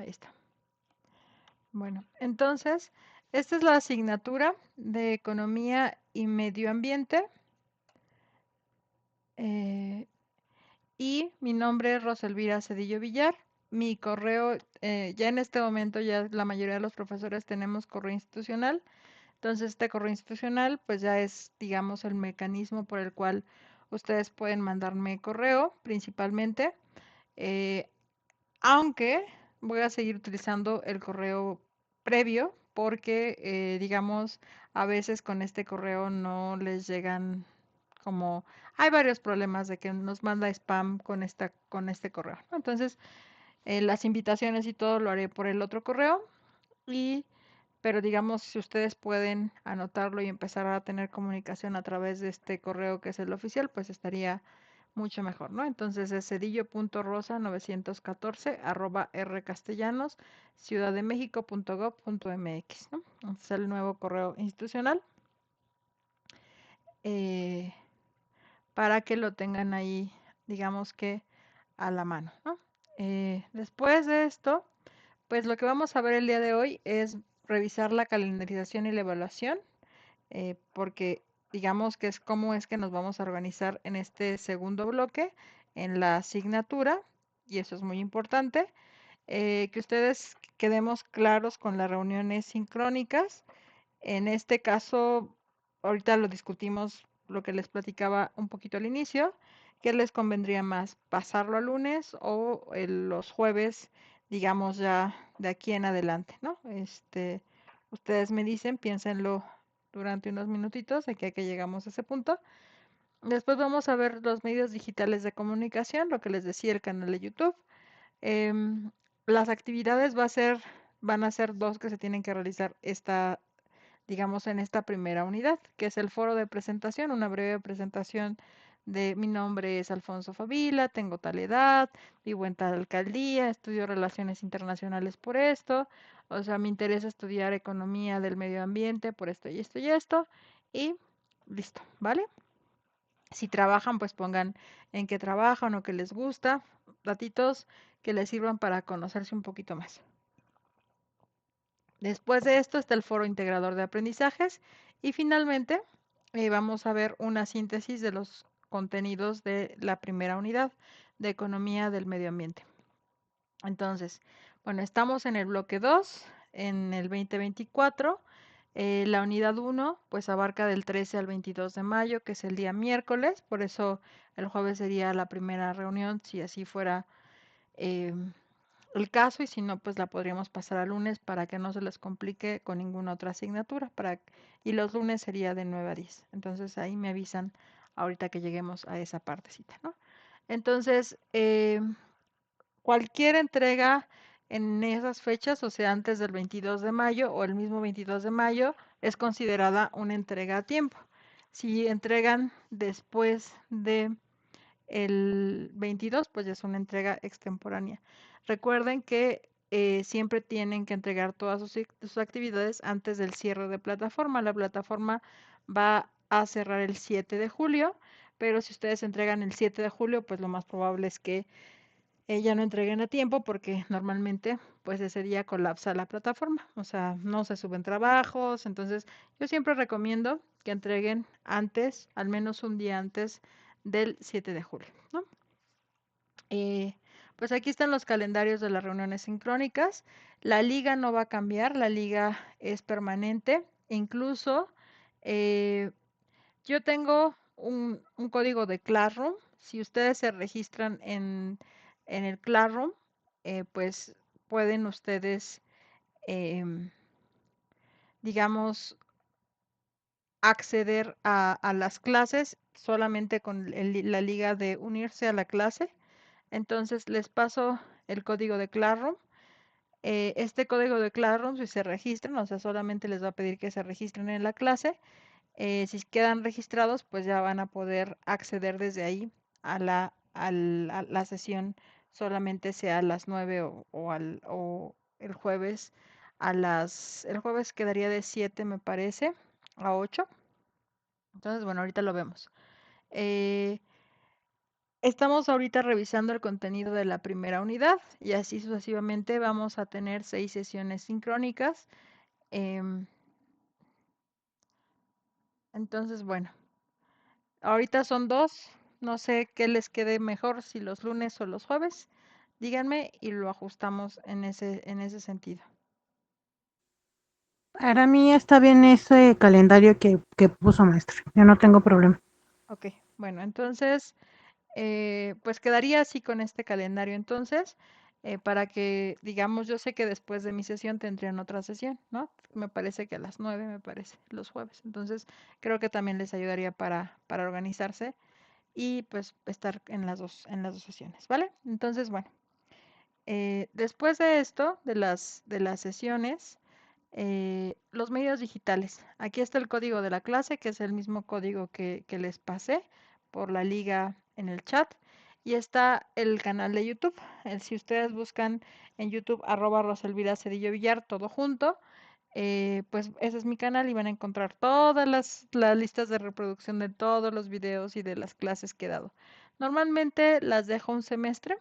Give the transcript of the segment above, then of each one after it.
Ahí está. Bueno, entonces, esta es la asignatura de Economía y Medio Ambiente. Y mi nombre es Roselvira Cedillo Villar. Mi correo, ya en este momento ya la mayoría de los profesores tenemos correo institucional. Entonces, este correo institucional, pues ya es, digamos, el mecanismo por el cual ustedes pueden mandarme correo, principalmente. Eh, Aunque voy a seguir utilizando el correo previo porque, digamos, a veces con este correo no les llegan como hay varios problemas de que nos manda spam con este correo, ¿no? Entonces, las invitaciones y todo lo haré por el otro correo y pero digamos, si ustedes pueden anotarlo y empezar a tener comunicación a través de este correo que es el oficial, pues estaría mucho mejor, ¿no? Entonces es cedillo.rosa914 @rcastellanos ciudaddemexico.gov.mx, ¿no? Entonces es el nuevo correo institucional eh, para que lo tengan ahí, digamos que a la mano, ¿no? Después de esto, pues lo que vamos a ver el día de hoy es revisar la calendarización y la evaluación, porque digamos que es cómo es que nos vamos a organizar en este segundo bloque en la asignatura, y eso es muy importante, que ustedes quedemos claros con las reuniones sincrónicas. En este caso, ahorita lo discutimos, lo que les platicaba un poquito al inicio, ¿qué les convendría más, pasarlo al lunes o los jueves, digamos ya de aquí en adelante, ¿no? Ustedes me dicen, piénsenlo durante unos minutitos, de aquí a que llegamos a ese punto. Después vamos a ver los medios digitales de comunicación, lo que les decía, el canal de YouTube. Las actividades van a ser dos que se tienen que realizar digamos, en esta primera unidad, que es el foro de presentación, una breve presentación de mi nombre es Alfonso Favila, tengo tal edad, vivo en tal alcaldía, estudio relaciones internacionales por esto, o sea, me interesa estudiar economía del medio ambiente por esto y esto y esto, y listo, ¿vale? Si trabajan, pues pongan en qué trabajan o qué les gusta, datitos que les sirvan para conocerse un poquito más. Después de esto está el foro integrador de aprendizajes y finalmente vamos a ver una síntesis de los contenidos de la primera unidad de economía del medio ambiente. Entonces, bueno, estamos en el bloque 2, en el 2024. La unidad 1 pues abarca del 13 al 22 de mayo, que es el día miércoles, por eso el jueves sería la primera reunión, si así fuera eh, el caso, y si no, pues la podríamos pasar al lunes para que no se les complique con ninguna otra asignatura. Y los lunes sería de 9 a 10. Entonces ahí me avisan ahorita que lleguemos a esa partecita, ¿no? Entonces, cualquier entrega en esas fechas, o sea, antes del 22 de mayo o el mismo 22 de mayo, es considerada una entrega a tiempo. Si entregan después de el 22, pues ya es una entrega extemporánea. Recuerden que siempre tienen que entregar todas sus actividades antes del cierre de plataforma. La plataforma va a cerrar el 7 de julio, pero si ustedes entregan el 7 de julio, pues lo más probable es que ya no entreguen a tiempo porque normalmente pues ese día colapsa la plataforma, o sea, no se suben trabajos, entonces yo siempre recomiendo que entreguen antes, al menos un día antes del 7 de julio, ¿no? Eh, pues aquí están los calendarios de las reuniones sincrónicas. La liga no va a cambiar, la liga es permanente. Incluso eh, yo tengo un código de Classroom. Si ustedes se registran en el Classroom, pues pueden ustedes, em, digamos, acceder a las clases solamente con la liga de unirse a la clase. Entonces les paso el código de Classroom. Este código de Classroom, si se registran, o sea, solamente les va a pedir que se registren en la clase. Si quedan registrados, pues ya van a poder acceder desde ahí a la sesión, solamente sea a las 9 o el jueves el jueves quedaría de 7, me parece, a 8. Entonces, bueno, ahorita lo vemos. Eh, Estamos ahorita revisando el contenido de la primera unidad y así sucesivamente vamos a tener 6 sesiones sincrónicas. Em, entonces, bueno, ahorita son dos. No sé qué les quede mejor, si los lunes o los jueves. Díganme y lo ajustamos en ese sentido. Para mí está bien ese calendario que puso maestro. Yo no tengo problema. Ok, bueno, entonces pues quedaría así con este calendario entonces, para que, digamos, yo sé que después de mi sesión tendrían otra sesión, ¿no? Me parece que a las 9 me parece, los jueves. Entonces, creo que también les ayudaría para organizarse y pues estar en las dos sesiones, ¿vale? Entonces, bueno, después de esto, de las sesiones, los medios digitales. Aquí está el código de la clase, que es el mismo código que les pasé por la liga en el chat. Y está el canal de YouTube. Si ustedes buscan en YouTube @Rosalvira Cedillo Villar, todo junto, pues ese es mi canal y van a encontrar todas las listas de reproducción de todos los videos y de las clases que he dado. Normalmente las dejo un semestre,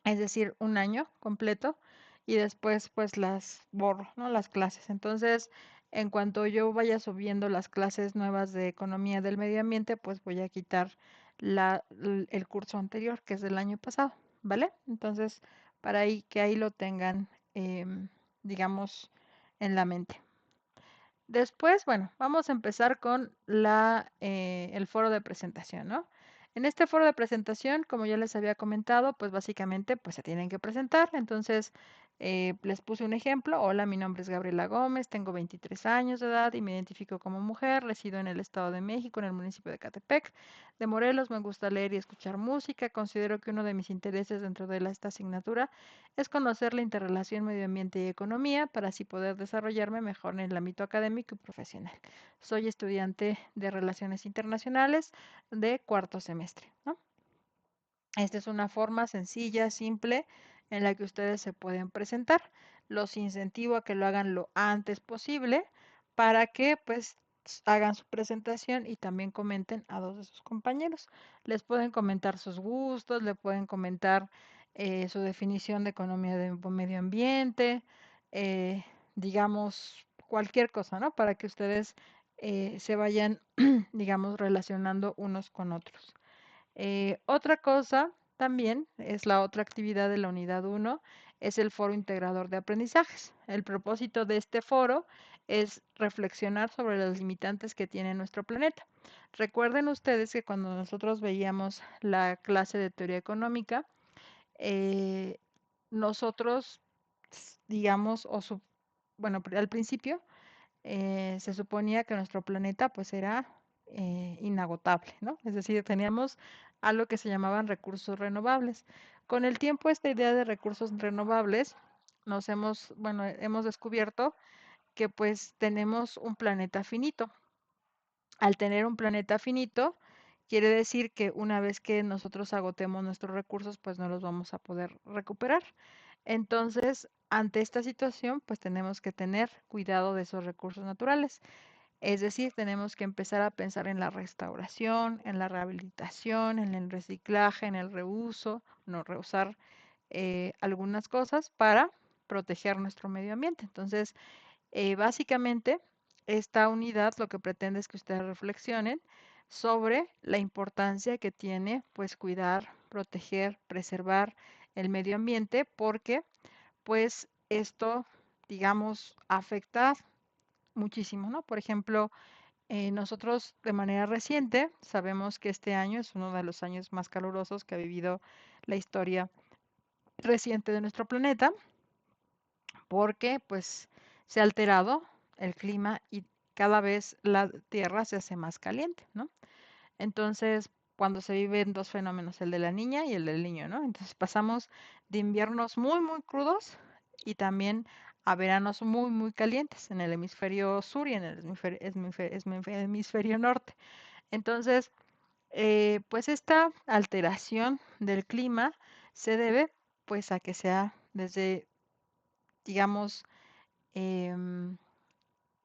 es decir, un año completo, y después pues las borro, ¿no? Las clases. Entonces, en cuanto yo vaya subiendo las clases nuevas de economía del medio ambiente, pues voy a quitar el curso anterior, que es del año pasado, ¿vale? Entonces, para que ahí lo tengan, digamos, en la mente. Después, bueno, vamos a empezar con el foro de presentación, ¿no? En este foro de presentación, como ya les había comentado, pues básicamente pues se tienen que presentar. Entonces, les puse un ejemplo. Hola, mi nombre es Gabriela Gómez, tengo 23 años de edad y me identifico como mujer. Resido en el Estado de México, en el municipio de Catepec, de Morelos. Me gusta leer y escuchar música. Considero que uno de mis intereses dentro de esta asignatura es conocer la interrelación medio ambiente y economía para así poder desarrollarme mejor en el ámbito académico y profesional. Soy estudiante de Relaciones Internacionales de cuarto semestre, ¿no? Esta es una forma sencilla, simple, en la que ustedes se pueden presentar. Los incentivo a que lo hagan lo antes posible para que pues hagan su presentación y también comenten a dos de sus compañeros. Les pueden comentar sus gustos, le pueden comentar su definición de economía de medio ambiente, digamos, cualquier cosa, ¿no? Para que ustedes se vayan, digamos, relacionando unos con otros. Otra cosa también es la otra actividad de la unidad uno, es el foro integrador de aprendizajes. El propósito de este foro es reflexionar sobre las limitantes que tiene nuestro planeta. Recuerden ustedes que cuando nosotros veíamos la clase de teoría económica, eh, nosotros, digamos, bueno, al principio se suponía que nuestro planeta pues era inagotable, ¿no? Es decir, teníamos algo que se llamaban recursos renovables. Con el tiempo, esta idea de recursos renovables bueno, hemos descubierto que pues tenemos un planeta finito. Al tener un planeta finito, quiere decir que una vez que nosotros agotemos nuestros recursos, pues no los vamos a poder recuperar. Entonces, ante esta situación, pues tenemos que tener cuidado de esos recursos naturales. Es decir, tenemos que empezar a pensar en la restauración, en la rehabilitación, en el reciclaje, en el reuso, no reusar algunas cosas para proteger nuestro medio ambiente. Entonces, básicamente, esta unidad lo que pretende es que ustedes reflexionen sobre la importancia que tiene, pues, cuidar, proteger, preservar el medio ambiente, porque, pues, esto, digamos, afecta muchísimo, ¿no? Por ejemplo, nosotros de manera reciente sabemos que este año es uno de los años más calurosos que ha vivido la historia reciente de nuestro planeta, porque pues se ha alterado el clima y cada vez la Tierra se hace más caliente, ¿no? Entonces, cuando se viven dos fenómenos, el de la niña y el del niño, ¿no? Entonces pasamos de inviernos muy, muy crudos y también a veranos muy, muy calientes en el hemisferio sur y en el hemisferio norte. Entonces, pues esta alteración del clima se debe pues a que sea digamos, em,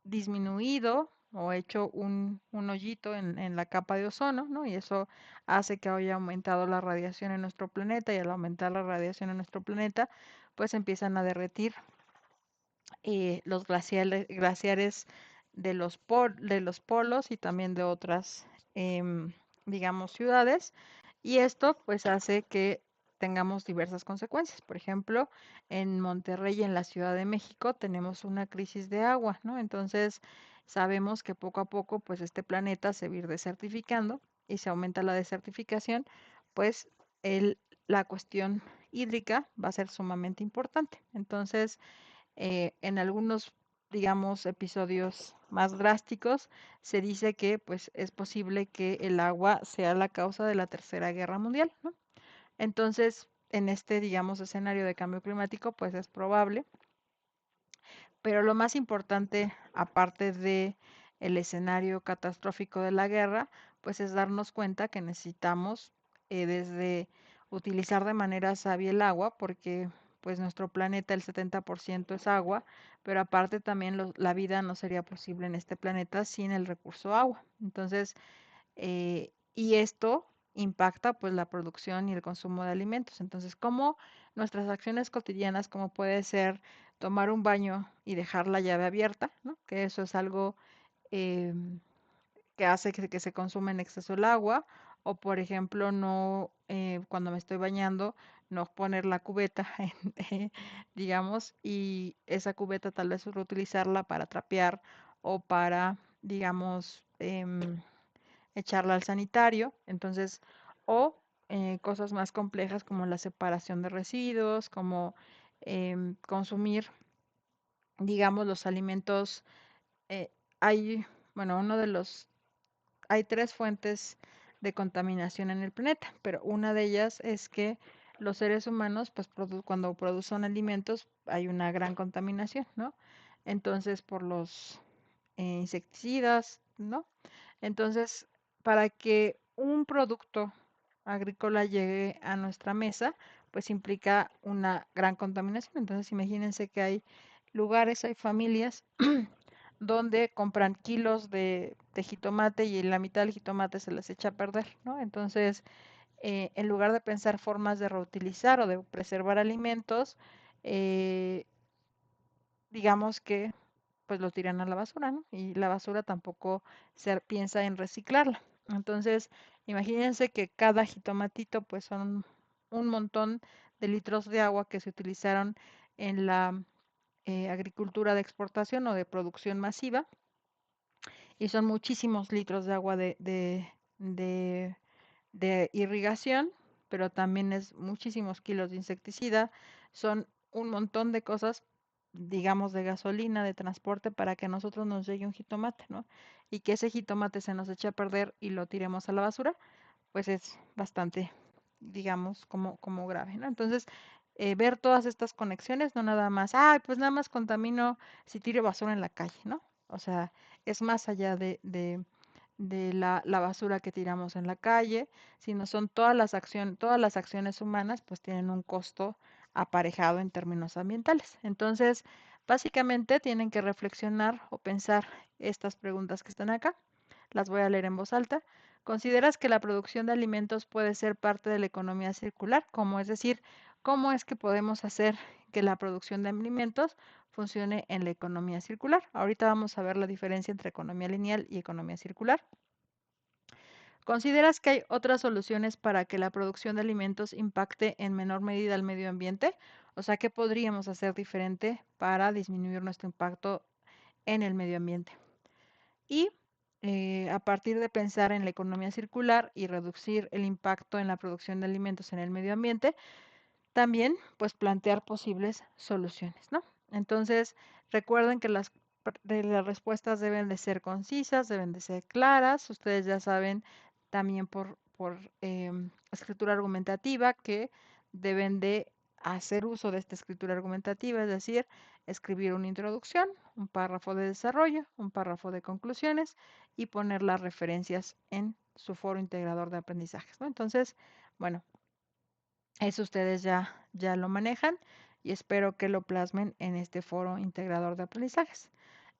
disminuido o hecho un hoyito en la capa de ozono, ¿no? Y eso hace que haya aumentado la radiación en nuestro planeta y al aumentar la radiación en nuestro planeta, pues empiezan a derretir los glaciares de los polos y también de otras, digamos, ciudades. Y esto pues hace que tengamos diversas consecuencias. Por ejemplo, en Monterrey y en la Ciudad de México tenemos una crisis de agua, ¿no? Entonces sabemos que poco a poco pues este planeta se va a ir desertificando y si aumenta la desertificación, pues el, la cuestión hídrica va a ser sumamente importante. Entonces, en algunos, digamos, episodios más drásticos, se dice que pues es posible que el agua sea la causa de la Tercera Guerra Mundial, ¿no? Entonces, en este, digamos, escenario de cambio climático, pues es probable, pero lo más importante, aparte de el escenario catastrófico de la guerra, pues es darnos cuenta que necesitamos desde utilizar de manera sabia el agua, porque pues nuestro planeta el 70% es agua, pero aparte también la vida no sería posible en este planeta sin el recurso agua. Entonces, y esto impacta pues la producción y el consumo de alimentos. Entonces, como nuestras acciones cotidianas, como puede ser tomar un baño y dejar la llave abierta, ¿no? Que eso es algo em, que hace que se consume en exceso el agua, o por ejemplo, no, cuando me estoy bañando, no poner la cubeta, digamos, y esa cubeta tal vez reutilizarla para trapear o para, digamos, echarla al sanitario. Entonces, o cosas más complejas como la separación de residuos, como consumir, digamos, los alimentos. eh, hay, bueno, hay tres fuentes de contaminación en el planeta, pero una de ellas es que los seres humanos, pues cuando producen alimentos, hay una gran contaminación, ¿no? Entonces, por los insecticidas, ¿no? Entonces, para que un producto agrícola llegue a nuestra mesa, pues implica una gran contaminación. Entonces, imagínense que hay lugares, hay familias donde compran kilos de jitomate y la mitad del jitomate se les echa a perder, ¿no? Entonces, en lugar de pensar formas de reutilizar o de preservar alimentos, eh, digamos que pues lo tiran a la basura, ¿no? Y la basura tampoco se piensa en reciclarla. Entonces, imagínense que cada jitomatito pues son un montón de litros de agua que se utilizaron en la agricultura de exportación o de producción masiva y son muchísimos litros de agua de irrigación, pero también es muchísimos kilos de insecticida, son un montón de cosas, digamos, de gasolina, de transporte para que a nosotros nos llegue un jitomate, ¿no? Y que ese jitomate se nos eche a perder y lo tiremos a la basura, pues es bastante, digamos, como grave, ¿no? Entonces, ver todas estas conexiones, no nada más, ay, pues nada más contamino si tiro basura en la calle, ¿no? O sea, es más allá de la basura que tiramos en la calle, sino son todas las acciones humanas, pues tienen un costo aparejado en términos ambientales. Entonces, básicamente tienen que reflexionar o pensar estas preguntas que están acá. Las voy a leer en voz alta. ¿Consideras que la producción de alimentos puede ser parte de la economía circular? Como es decir, ¿cómo es que podemos hacer que la producción de alimentos funcione en la economía circular? Ahorita vamos a ver la diferencia entre economía lineal y economía circular. ¿Consideras que hay otras soluciones para que la producción de alimentos impacte en menor medida al medio ambiente? O sea, ¿qué podríamos hacer diferente para disminuir nuestro impacto en el medio ambiente? Y a partir de pensar en la economía circular y reducir el impacto en la producción de alimentos en el medio ambiente, también pues plantear posibles soluciones, ¿no? Entonces, recuerden que las respuestas deben de ser concisas, deben de ser claras. Ustedes ya saben también por escritura argumentativa que deben de hacer uso de esta escritura argumentativa, es decir, escribir una introducción, un párrafo de desarrollo, un párrafo de conclusiones y poner las referencias en su foro integrador de aprendizajes, ¿no? Entonces, bueno, eso ustedes ya lo manejan y espero que lo plasmen en este foro integrador de aprendizajes.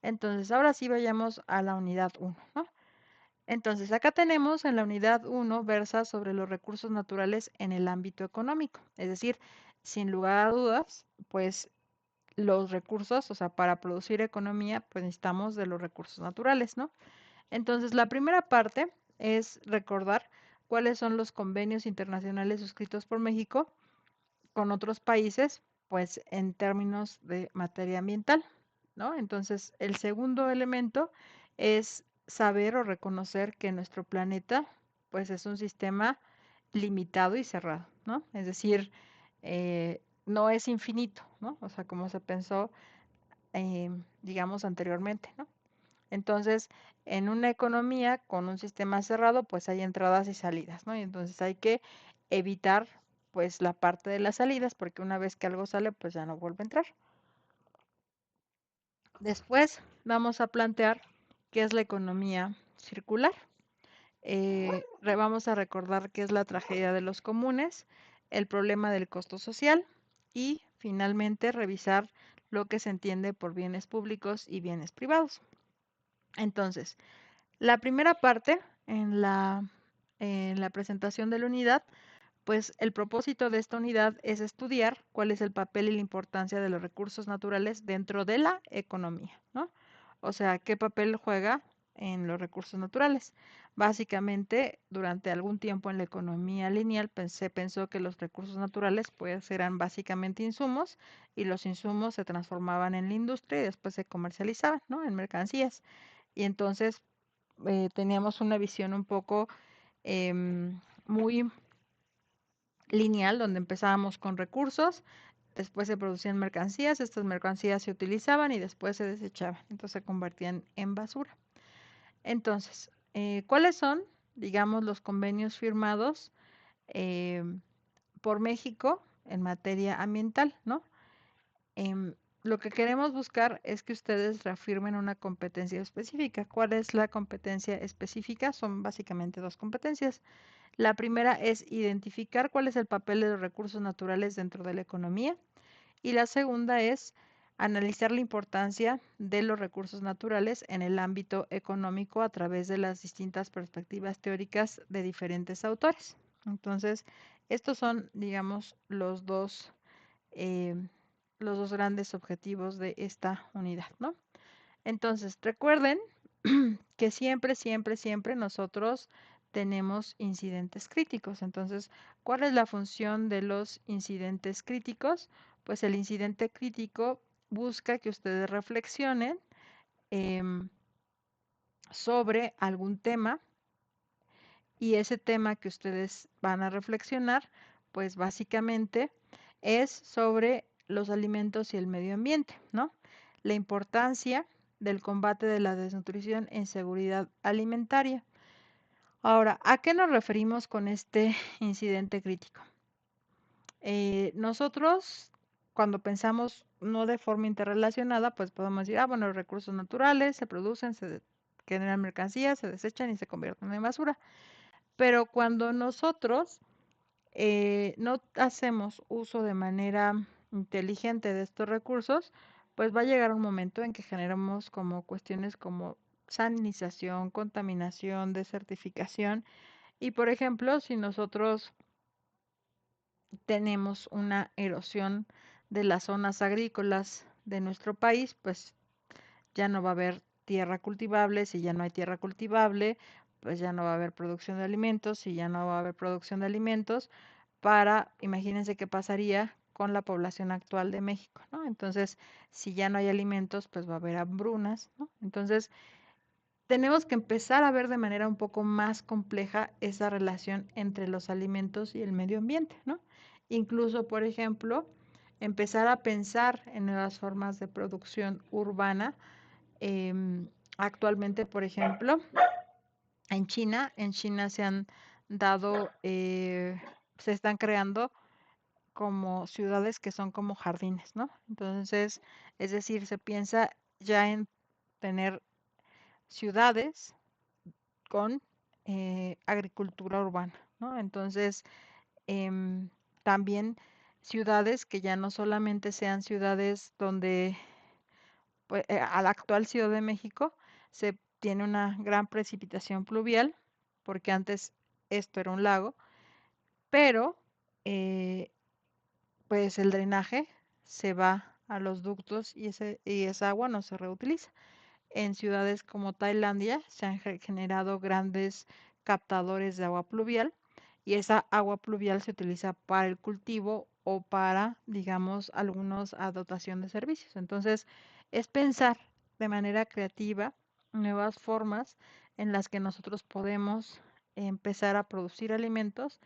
Entonces, ahora sí vayamos a la unidad uno, ¿no? Entonces, acá tenemos en la unidad uno versa sobre los recursos naturales en el ámbito económico. Es decir, sin lugar a dudas, pues los recursos, o sea, para producir economía, pues necesitamos de los recursos naturales, ¿no? Entonces, la primera parte es recordar cuáles son los convenios internacionales suscritos por México con otros países, pues en términos de materia ambiental, ¿no? Entonces, el segundo elemento es saber o reconocer que nuestro planeta, pues es un sistema limitado y cerrado, ¿no? Es decir, no es infinito, ¿no? O sea, como se pensó, digamos, anteriormente, ¿no? Entonces, en una economía con un sistema cerrado, pues hay entradas y salidas, ¿no? Y entonces hay que evitar, pues, la parte de las salidas, porque una vez que algo sale, pues ya no vuelve a entrar. Después vamos a plantear qué es la economía circular. Vamos a recordar qué es la tragedia de los comunes, el problema del costo social y finalmente revisar lo que se entiende por bienes públicos y bienes privados. Entonces, la primera parte en la presentación de la unidad, pues el propósito de esta unidad es estudiar cuál es el papel y la importancia de los recursos naturales dentro de la economía, ¿no? O sea, qué papel juega en los recursos naturales. Básicamente, durante algún tiempo en la economía lineal se pensó que los recursos naturales pues eran básicamente insumos y los insumos se transformaban en la industria y después se comercializaban, ¿no? En mercancías. Y entonces teníamos una visión un poco muy lineal, donde empezábamos con recursos, después se producían mercancías, estas mercancías se utilizaban y después se desechaban, entonces se convertían en basura. Entonces, ¿cuáles son, digamos, los convenios firmados eh, por México en materia ambiental, ¿no? Lo que queremos buscar es que ustedes reafirmen una competencia específica. ¿Cuál es la competencia específica? Son básicamente dos competencias. La primera es identificar cuál es el papel de los recursos naturales dentro de la economía y la segunda es analizar la importancia de los recursos naturales en el ámbito económico a través de las distintas perspectivas teóricas de diferentes autores. Entonces, estos son, digamos, eh, los dos grandes objetivos de esta unidad, ¿no? Entonces, recuerden que siempre, siempre, siempre nosotros tenemos incidentes críticos. Entonces, ¿cuál es la función de los incidentes críticos? Pues el incidente crítico busca que ustedes reflexionen em, sobre algún tema y ese tema que ustedes van a reflexionar, pues básicamente es sobre los alimentos y el medio ambiente, ¿no? La importancia del combate de la desnutrición en seguridad alimentaria. Ahora, ¿a qué nos referimos con este incidente crítico? Nosotros, cuando pensamos no de forma interrelacionada, pues podemos decir, bueno, los recursos naturales se producen, se generan mercancías, se desechan y se convierten en basura. Pero cuando nosotros no hacemos uso de manera inteligente de estos recursos, pues va a llegar un momento en que generamos como cuestiones como saninización, contaminación, desertificación. Y por ejemplo, si nosotros tenemos una erosión de las zonas agrícolas de nuestro país, pues ya no va a haber tierra cultivable. Si ya no hay tierra cultivable, pues ya no va a haber producción de alimentos. Si ya no va a haber producción de alimentos, imagínense qué pasaría con la población actual de México, ¿no? Entonces, si ya no hay alimentos, pues va a haber hambrunas, ¿no? Entonces, tenemos que empezar a ver de manera un poco más compleja esa relación entre los alimentos y el medio ambiente, ¿no? Incluso, por ejemplo, empezar a pensar en nuevas formas de producción urbana. Actualmente, por ejemplo, en China se han dado, se están creando como ciudades que son como jardines, ¿no? Entonces, es decir, se piensa ya en tener ciudades con agricultura urbana, ¿no? Entonces, em, también ciudades que ya no solamente sean ciudades donde pues, a la actual Ciudad de México se tiene una gran precipitación pluvial, porque antes esto era un lago, pero eh, pues el drenaje se va a los ductos y esa agua no se reutiliza. En ciudades como Tailandia se han generado grandes captadores de agua pluvial y esa agua pluvial se utiliza para el cultivo o para, digamos, algunos a dotación de servicios. Entonces, es pensar de manera creativa nuevas formas en las que nosotros podemos empezar a producir alimentos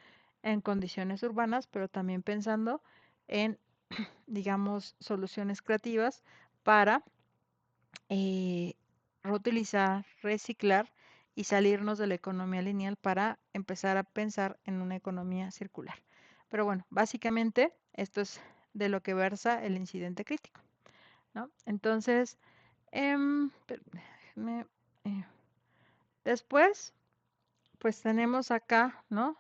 en condiciones urbanas, pero también pensando en, digamos, soluciones creativas para eh, reutilizar, reciclar y salirnos de la economía lineal para empezar a pensar en una economía circular. Pero bueno, básicamente esto es de lo que versa el incidente crítico, ¿no? Entonces, déjenme, eh, después, pues tenemos acá, ¿no?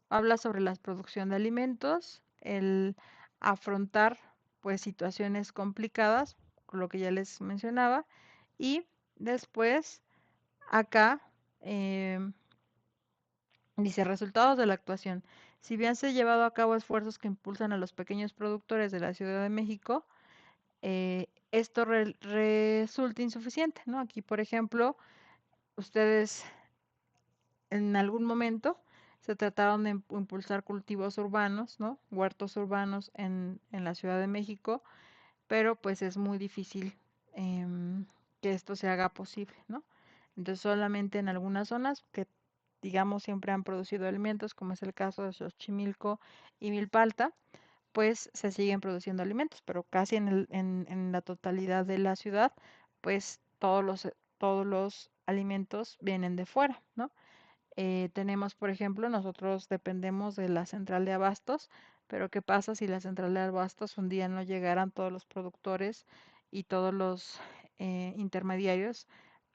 Habla sobre la producción de alimentos, el afrontar pues situaciones complicadas, lo que ya les mencionaba, y después acá dice resultados de la actuación. Si bien se han llevado a cabo esfuerzos que impulsan a los pequeños productores de la Ciudad de México, esto resulta insuficiente, ¿no? Aquí, por ejemplo, ustedes en algún momento se trataron de impulsar cultivos urbanos, ¿no? Huertos urbanos en la Ciudad de México, pero pues es muy difícil que esto se haga posible, ¿no? Entonces solamente en algunas zonas que digamos siempre han producido alimentos, como es el caso de Xochimilco y Milpalta, pues se siguen produciendo alimentos, pero casi en la totalidad de la ciudad, pues todos los alimentos vienen de fuera, ¿no? Tenemos, por ejemplo, nosotros dependemos de la central de abastos, pero ¿qué pasa si la central de abastos un día no llegaran todos los productores y todos los intermediarios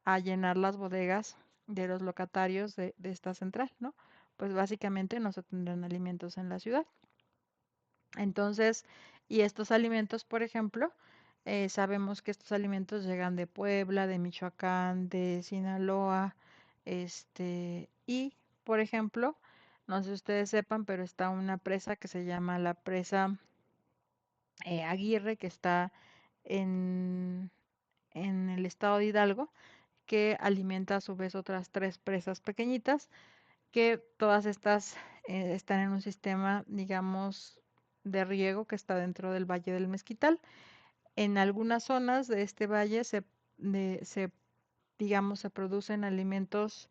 a llenar las bodegas de los locatarios de esta central, ¿no? Pues básicamente no se tendrán alimentos en la ciudad. Entonces, y estos alimentos, por ejemplo, sabemos que estos alimentos llegan de Puebla, de Michoacán, de Sinaloa, y por ejemplo, no sé si ustedes sepan, pero está una presa que se llama la presa Aguirre, que está en, en el estado de Hidalgo, que alimenta a su vez otras tres presas pequeñitas que todas estas están en un sistema, digamos, de riego que está dentro del Valle del Mezquital. En algunas zonas de este valle digamos, se producen alimentos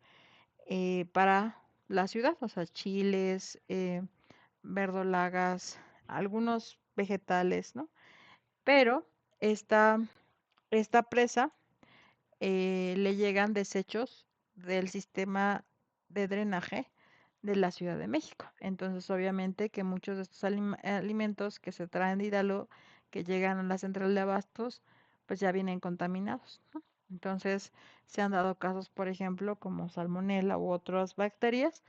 para la ciudad, o sea, chiles, verdolagas, algunos vegetales, ¿no? Pero esta, esta presa le llegan desechos del sistema de drenaje de la Ciudad de México. Entonces, obviamente que muchos de estos alimentos que se traen de Hidalgo, que llegan a la central de abastos, pues ya vienen contaminados, ¿no? Entonces, se han dado casos, por ejemplo, como salmonela u otras bacterias,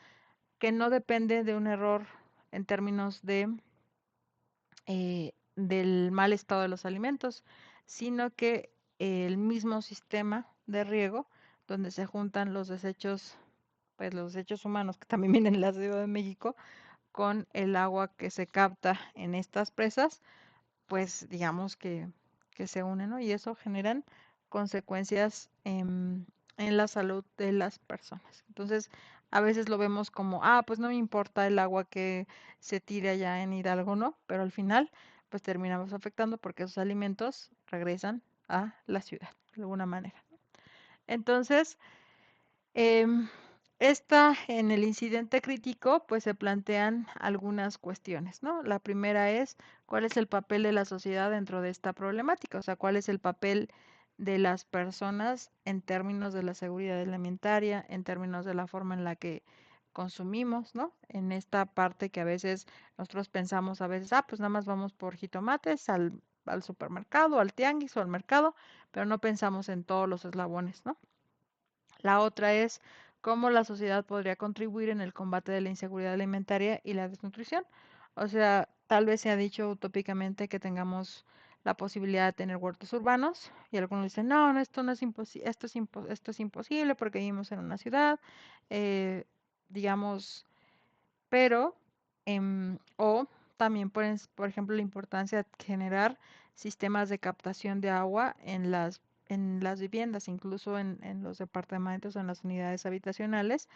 que no depende de un error en términos del mal estado de los alimentos, sino que el mismo sistema de riego, donde se juntan los desechos, pues los desechos humanos que también vienen en la Ciudad de México, con el agua que se capta en estas presas, pues digamos que se unen, ¿no? Y eso generan consecuencias en la salud de las personas. Entonces, a veces lo vemos como, ah, pues no me importa el agua que se tire allá en Hidalgo, ¿no? Pero al final, pues terminamos afectando porque esos alimentos regresan a la ciudad, de alguna manera. Entonces, Em, en el incidente crítico, pues se plantean algunas cuestiones, ¿no? La primera es, ¿cuál es el papel de la sociedad dentro de esta problemática? O sea, ¿cuál es el papel de las personas en términos de la seguridad alimentaria, en términos de la forma en la que consumimos, ¿no? En esta parte que a veces nosotros pensamos, a veces, ah, pues nada más vamos por jitomates al supermercado, al tianguis o al mercado, pero no pensamos en todos los eslabones, ¿no? La otra es cómo la sociedad podría contribuir en el combate de la inseguridad alimentaria y la desnutrición. O sea, tal vez se ha dicho utópicamente que tengamos la posibilidad de tener huertos urbanos y algunos dicen, no, no, esto no es esto es imposible porque vivimos en una ciudad, eh, digamos, pero, o también por ejemplo, la importancia de generar sistemas de captación de agua en las viviendas, incluso en los departamentos o en las unidades habitacionales.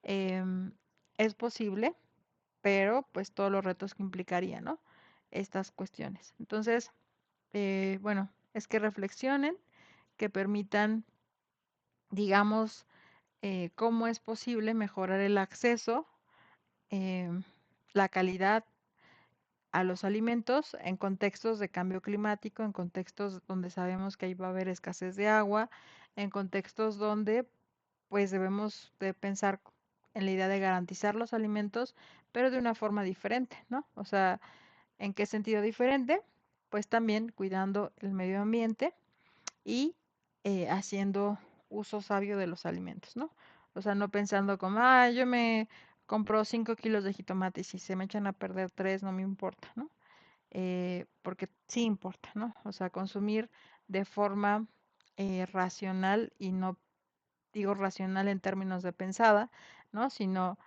em, es posible, pero pues todos los retos que implicaría, ¿no? Estas cuestiones. Entonces, bueno, es que reflexionen, que permitan, digamos, cómo es posible mejorar el acceso, em, la calidad a los alimentos en contextos de cambio climático, en contextos donde sabemos que ahí va a haber escasez de agua, en contextos donde pues debemos de pensar en la idea de garantizar los alimentos, pero de una forma diferente, ¿no? O sea, ¿en qué sentido diferente? Pues también cuidando el medio ambiente y haciendo uso sabio de los alimentos, ¿no? O sea, no pensando como, ah, yo me compro 5 kilos de jitomate y si se me echan a perder 3, no me importa, ¿no? Porque sí importa, ¿no? O sea, consumir de forma racional y no digo racional en términos de pensada, ¿no? Sino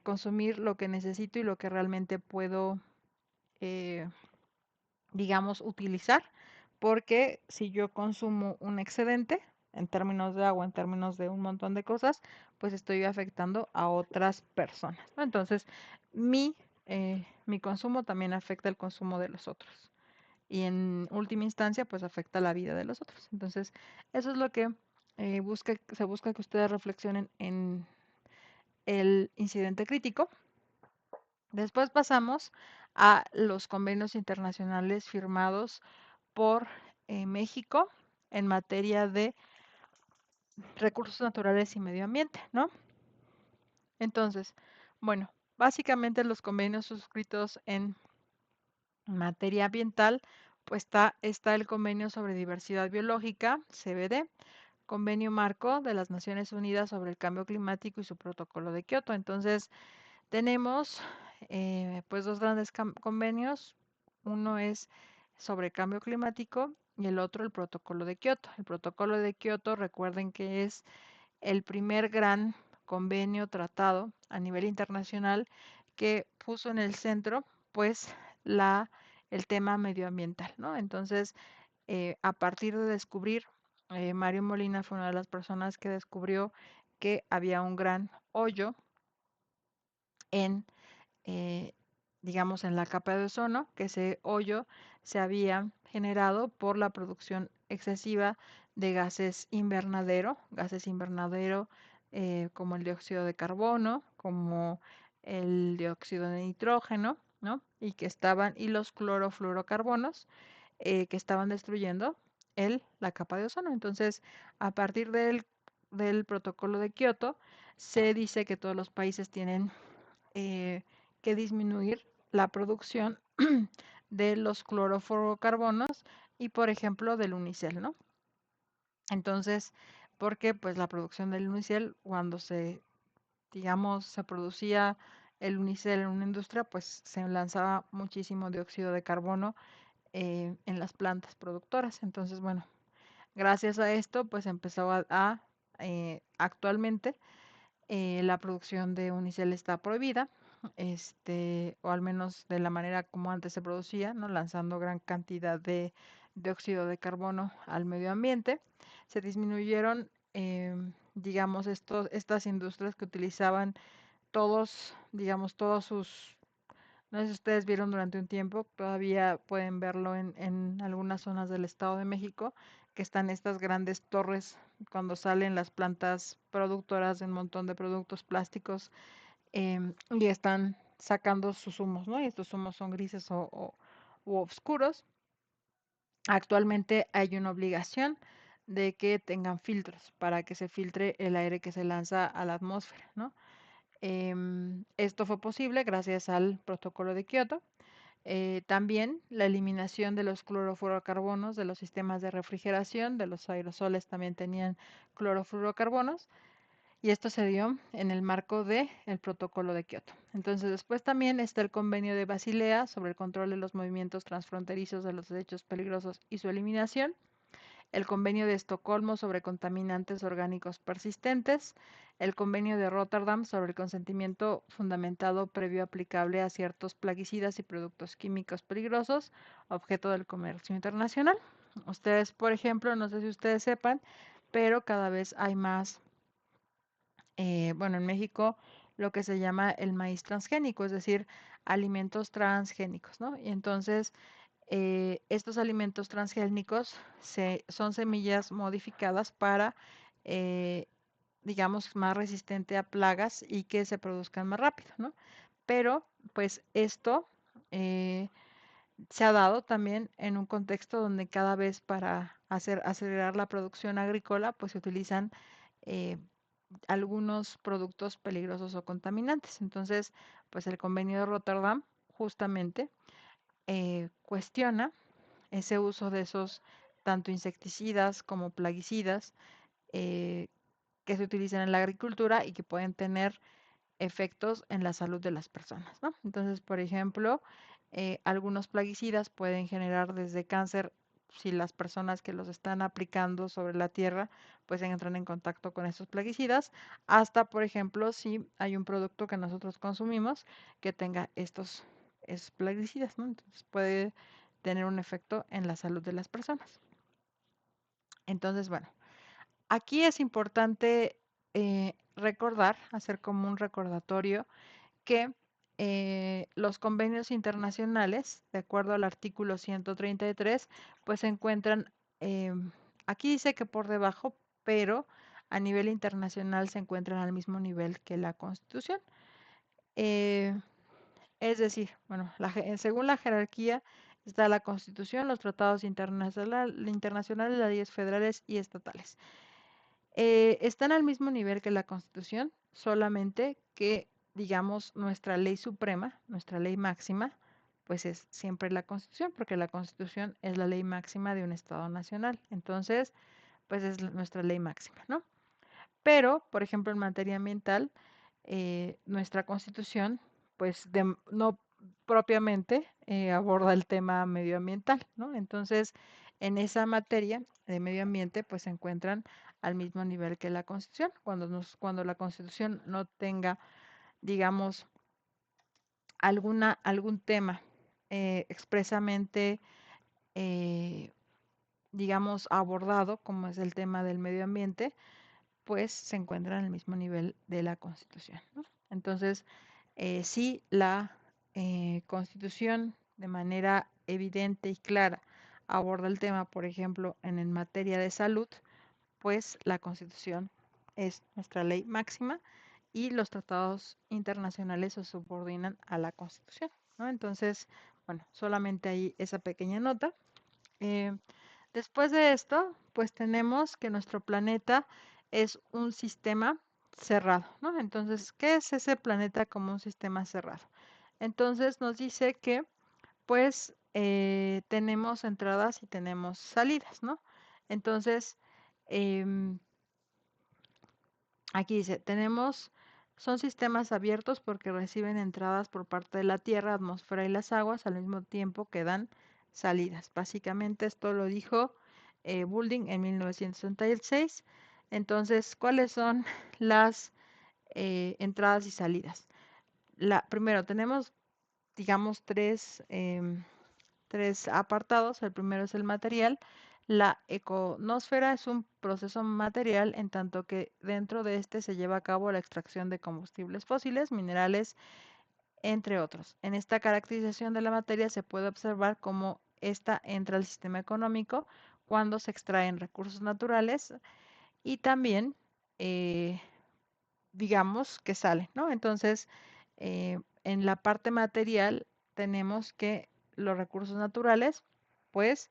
consumir lo que necesito y lo que realmente puedo, eh, digamos, utilizar, porque si yo consumo un excedente, en términos de agua, en términos de un montón de cosas, pues estoy afectando a otras personas, ¿no? Entonces, mi consumo también afecta el consumo de los otros. Y en última instancia, pues afecta la vida de los otros. Entonces, eso es lo que se busca que ustedes reflexionen en el incidente crítico. Después pasamos a los convenios internacionales firmados por México en materia de recursos naturales y medio ambiente, ¿no? Entonces, bueno, básicamente los convenios suscritos en materia ambiental, pues está el convenio sobre diversidad biológica, CBD, convenio marco de las Naciones Unidas sobre el cambio climático y su protocolo de Kioto. Entonces, tenemos pues dos grandes convenios. Uno es sobre cambio climático y el otro el protocolo de Kioto. El protocolo de Kioto, recuerden que es el primer gran convenio tratado a nivel internacional que puso en el centro pues el tema medioambiental, ¿no? Entonces, a partir de descubrir, Mario Molina fue una de las personas que descubrió que había un gran hoyo en eh, digamos, en la capa de ozono, que ese hoyo se había generado por la producción excesiva de gases invernadero como el dióxido de carbono, como el dióxido de nitrógeno, ¿no? Y los clorofluorocarbonos que estaban destruyendo la capa de ozono. Entonces, a partir del protocolo de Kioto, se dice que todos los países tienen eh, que disminuir la producción de los clorofluorocarbonos y, por ejemplo, del unicel, ¿no? Entonces, porque pues la producción del unicel, cuando digamos, se producía el unicel en una industria, pues se lanzaba muchísimo dióxido de carbono en las plantas productoras. Entonces, bueno, gracias a esto, pues empezó actualmente la producción de unicel está prohibida, o al menos de la manera como antes se producía, ¿no? Lanzando gran cantidad de dióxido de carbono al medio ambiente. Se disminuyeron, digamos, estas industrias que utilizaban digamos, todos sus no sé si ustedes vieron durante un tiempo, todavía pueden verlo en algunas zonas del Estado de México, que están estas grandes torres cuando salen las plantas productoras de un montón de productos plásticos y están sacando sus humos, ¿no? Y estos humos son grises u oscuros. Actualmente hay una obligación de que tengan filtros para que se filtre el aire que se lanza a la atmósfera, ¿no? Esto fue posible gracias al protocolo de Kioto. También la eliminación de los clorofluorocarbonos de los sistemas de refrigeración, de los aerosoles también tenían clorofluorocarbonos. y esto se dio en el marco del Protocolo de Kioto. Entonces, después también está el Convenio de Basilea sobre el control de los movimientos transfronterizos de los desechos peligrosos y su eliminación, el Convenio de Estocolmo sobre contaminantes orgánicos persistentes, el Convenio de Rotterdam sobre el consentimiento fundamentado previo aplicable a ciertos plaguicidas y productos químicos peligrosos, objeto del comercio internacional. Ustedes, por ejemplo, no sé si ustedes sepan, pero cada vez hay más, bueno, en México lo que se llama el maíz transgénico, es decir, alimentos transgénicos, ¿no? Y entonces estos alimentos transgénicos son semillas modificadas para, eh, digamos, más resistente a plagas y que se produzcan más rápido, ¿no? Pero, pues esto eh, se ha dado también en un contexto donde cada vez para acelerar la producción agrícola, pues se utilizan eh, algunos productos peligrosos o contaminantes. Entonces, pues el convenio de Rotterdam justamente cuestiona ese uso de esos tanto insecticidas como plaguicidas eh, que se utilizan en la agricultura y que pueden tener efectos en la salud de las personas, ¿no? Entonces, por ejemplo, algunos plaguicidas pueden generar desde cáncer si las personas que los están aplicando sobre la tierra pues entran en contacto con esos plaguicidas, hasta, por ejemplo, si hay un producto que nosotros consumimos que tenga esos plaguicidas, ¿no? Entonces puede tener un efecto en la salud de las personas. Entonces, bueno, aquí es importante recordar, hacer como un recordatorio que los convenios internacionales, de acuerdo al artículo 133, pues se encuentran, aquí dice que por debajo, pero a nivel internacional se encuentran al mismo nivel que la Constitución. Eh, es decir, bueno, según la jerarquía está la Constitución, los tratados internacionales, las leyes federales y estatales. Están al mismo nivel que la Constitución, solamente que, digamos, nuestra ley suprema, nuestra ley máxima, pues es siempre la Constitución, porque la Constitución es la ley máxima de un Estado nacional. Entonces, pues es nuestra ley máxima, ¿no? Pero, por ejemplo, en materia ambiental, nuestra Constitución, pues no propiamente aborda el tema medioambiental, ¿no? Entonces, en esa materia de medio ambiente, pues se encuentran al mismo nivel que la Constitución. Cuando la Constitución no tenga, digamos, algún tema expresamente, eh, digamos, abordado, como es el tema del medio ambiente, pues se encuentra en el mismo nivel de la Constitución, ¿no? Entonces, si la Constitución de manera evidente y clara aborda el tema, por ejemplo, en materia de salud, pues la Constitución es nuestra ley máxima y los tratados internacionales se subordinan a la Constitución, ¿no? Entonces, bueno, solamente ahí esa pequeña nota. Eh, Después de esto, pues tenemos que nuestro planeta es un sistema cerrado, ¿no? Entonces, ¿qué es ese planeta como un sistema cerrado? Entonces nos dice que pues tenemos entradas y tenemos salidas, ¿no? Entonces, em, aquí dice, son sistemas abiertos porque reciben entradas por parte de la Tierra, atmósfera y las aguas al mismo tiempo que dan salidas. Básicamente esto lo dijo Boulding en 1966. Entonces, ¿cuáles son las entradas y salidas? Primero, tenemos, digamos, tres apartados. El primero es el material. La econosfera es un proceso material en tanto que dentro de este se lleva a cabo la extracción de combustibles fósiles, minerales, entre otros. En esta caracterización de la materia se puede observar cómo ésta entra al sistema económico cuando se extraen recursos naturales y también, eh, digamos, que salen, ¿no? Entonces, en la parte material tenemos que los recursos naturales, pues,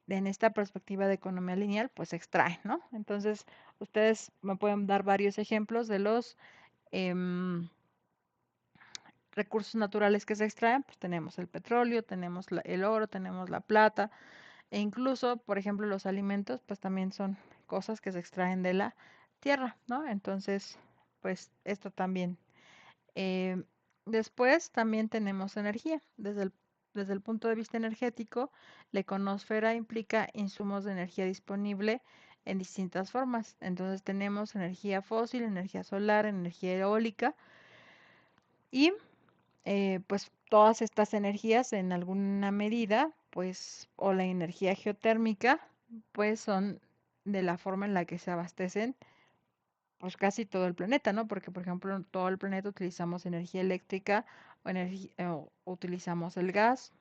en esta perspectiva de economía lineal, pues se extraen, ¿no? Entonces, ustedes me pueden dar varios ejemplos de los em, recursos naturales que se extraen, pues tenemos el petróleo, tenemos el oro, tenemos la plata, e incluso, por ejemplo, los alimentos, pues también son cosas que se extraen de la tierra, ¿no? Entonces, pues esto también. Eh, Después también tenemos energía. Desde el punto de vista energético, la econosfera implica insumos de energía disponible en distintas formas. Entonces tenemos energía fósil, energía solar, energía eólica y pues todas estas energías en alguna medida, pues, o la energía geotérmica, pues son de la forma en la que se abastecen pues casi todo el planeta, ¿no? Porque, por ejemplo, en todo el planeta utilizamos energía eléctrica o utilizamos el gas.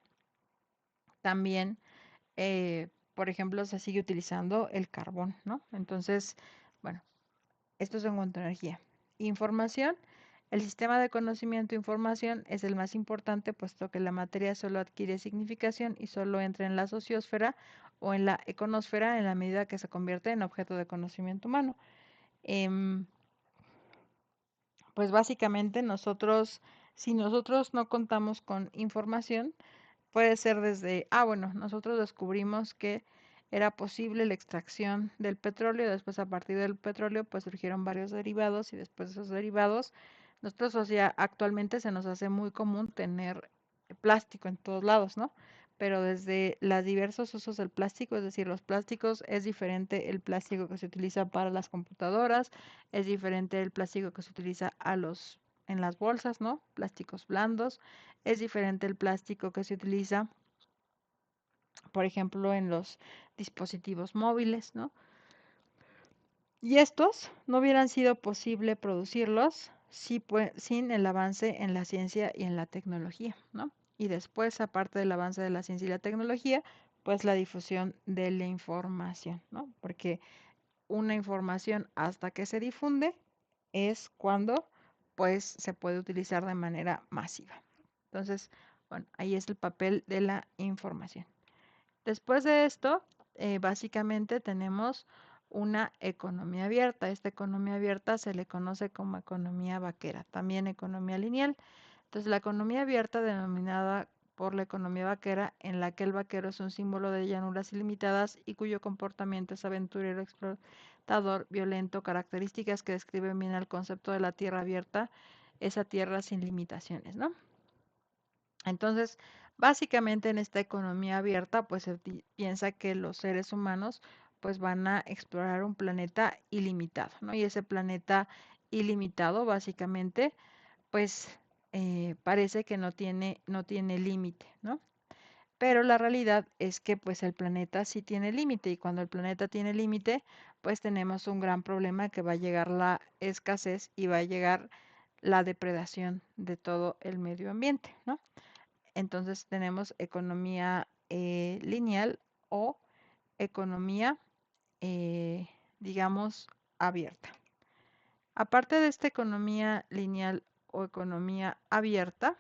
También, por ejemplo, se sigue utilizando el carbón, ¿no? Entonces, bueno, esto es en cuanto a energía. Información. El sistema de conocimiento e información es el más importante, puesto que la materia solo adquiere significación y solo entra en la sociosfera o en la econosfera en la medida que se convierte en objeto de conocimiento humano. Em, Pues básicamente si nosotros no contamos con información, puede ser desde, bueno, nosotros descubrimos que era posible la extracción del petróleo, después a partir del petróleo pues surgieron varios derivados y después de esos derivados, nosotros, o sea, actualmente se nos hace muy común tener plástico en todos lados, ¿no? Pero desde los diversos usos del plástico, es decir, los plásticos, es diferente el plástico que se utiliza para las computadoras, es diferente el plástico que se utiliza en las bolsas, ¿no? Plásticos blandos, es diferente el plástico que se utiliza, por ejemplo, en los dispositivos móviles, ¿no? Y estos no hubieran sido posible producirlos sin el avance en la ciencia y en la tecnología, ¿no? Y después, aparte del avance de la ciencia y la tecnología, pues la difusión de la información, ¿no? Porque una información hasta que se difunde es cuando pues se puede utilizar de manera masiva. Entonces, bueno, ahí es el papel de la información. Después de esto, básicamente tenemos una economía abierta. Esta economía abierta se le conoce como economía vaquera, también economía lineal. Entonces, la economía abierta, denominada por la economía vaquera, en la que el vaquero es un símbolo de llanuras ilimitadas y cuyo comportamiento es aventurero, explotador, violento, características que describen bien el concepto de la tierra abierta, esa tierra sin limitaciones, ¿no? Entonces, básicamente en esta economía abierta, pues se piensa que los seres humanos pues van a explorar un planeta ilimitado, ¿no? Y ese planeta ilimitado, básicamente, pues parece que no tiene límite, ¿no? Pero la realidad es que pues el planeta sí tiene límite y cuando el planeta tiene límite, pues tenemos un gran problema que va a llegar la escasez y va a llegar la depredación de todo el medio ambiente, ¿no? Entonces tenemos economía lineal o economía, eh, digamos, abierta. Aparte de esta economía lineal o economía abierta,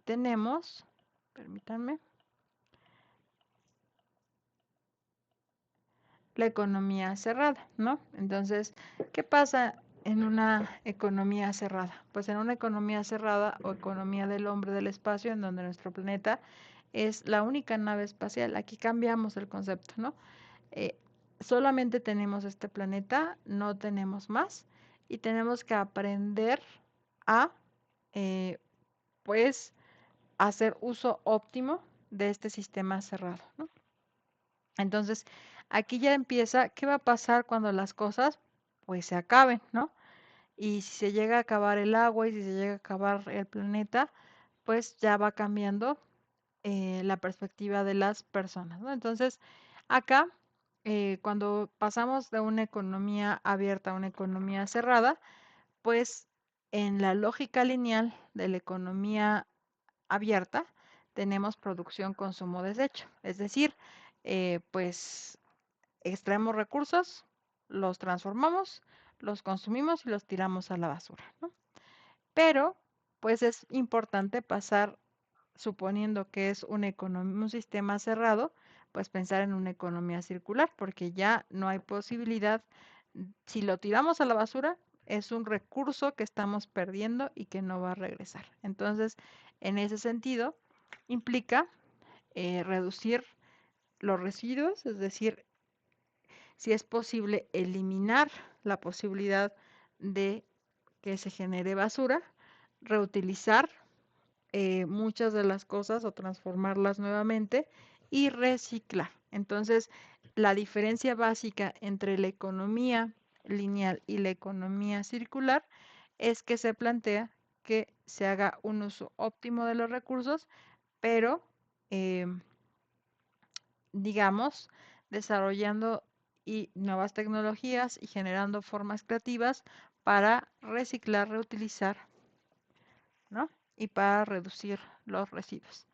tenemos, permítanme, la economía cerrada, ¿no? Entonces, ¿qué pasa en una economía cerrada? Pues en una economía cerrada o economía del hombre del espacio, en donde nuestro planeta es la única nave espacial. Aquí cambiamos el concepto, ¿no? Eh, Solamente tenemos este planeta, no tenemos más, y tenemos que aprender a, eh, pues, hacer uso óptimo de este sistema cerrado, ¿no? Entonces, aquí ya empieza, ¿qué va a pasar cuando las cosas, pues, se acaben, ¿no? Y si se llega a acabar el agua y si se llega a acabar el planeta, pues ya va cambiando la perspectiva de las personas, ¿no? Entonces, acá, cuando pasamos de una economía abierta a una economía cerrada, pues en la lógica lineal de la economía abierta tenemos producción, consumo, desecho. Es decir, pues extraemos recursos, los transformamos, los consumimos y los tiramos a la basura, ¿no? Pero, pues es importante pasar suponiendo que es un sistema cerrado, pues pensar en una economía circular, porque ya no hay posibilidad, si lo tiramos a la basura, es un recurso que estamos perdiendo y que no va a regresar. Entonces, en ese sentido, implica reducir los residuos, es decir, si es posible eliminar la posibilidad de que se genere basura, reutilizar muchas de las cosas o transformarlas nuevamente y reciclar. Entonces, la diferencia básica entre la economía lineal y la economía circular es que se plantea que se haga un uso óptimo de los recursos, pero eh, digamos, desarrollando y nuevas tecnologías y generando formas creativas para reciclar, reutilizar, ¿no? Y para reducir los residuos.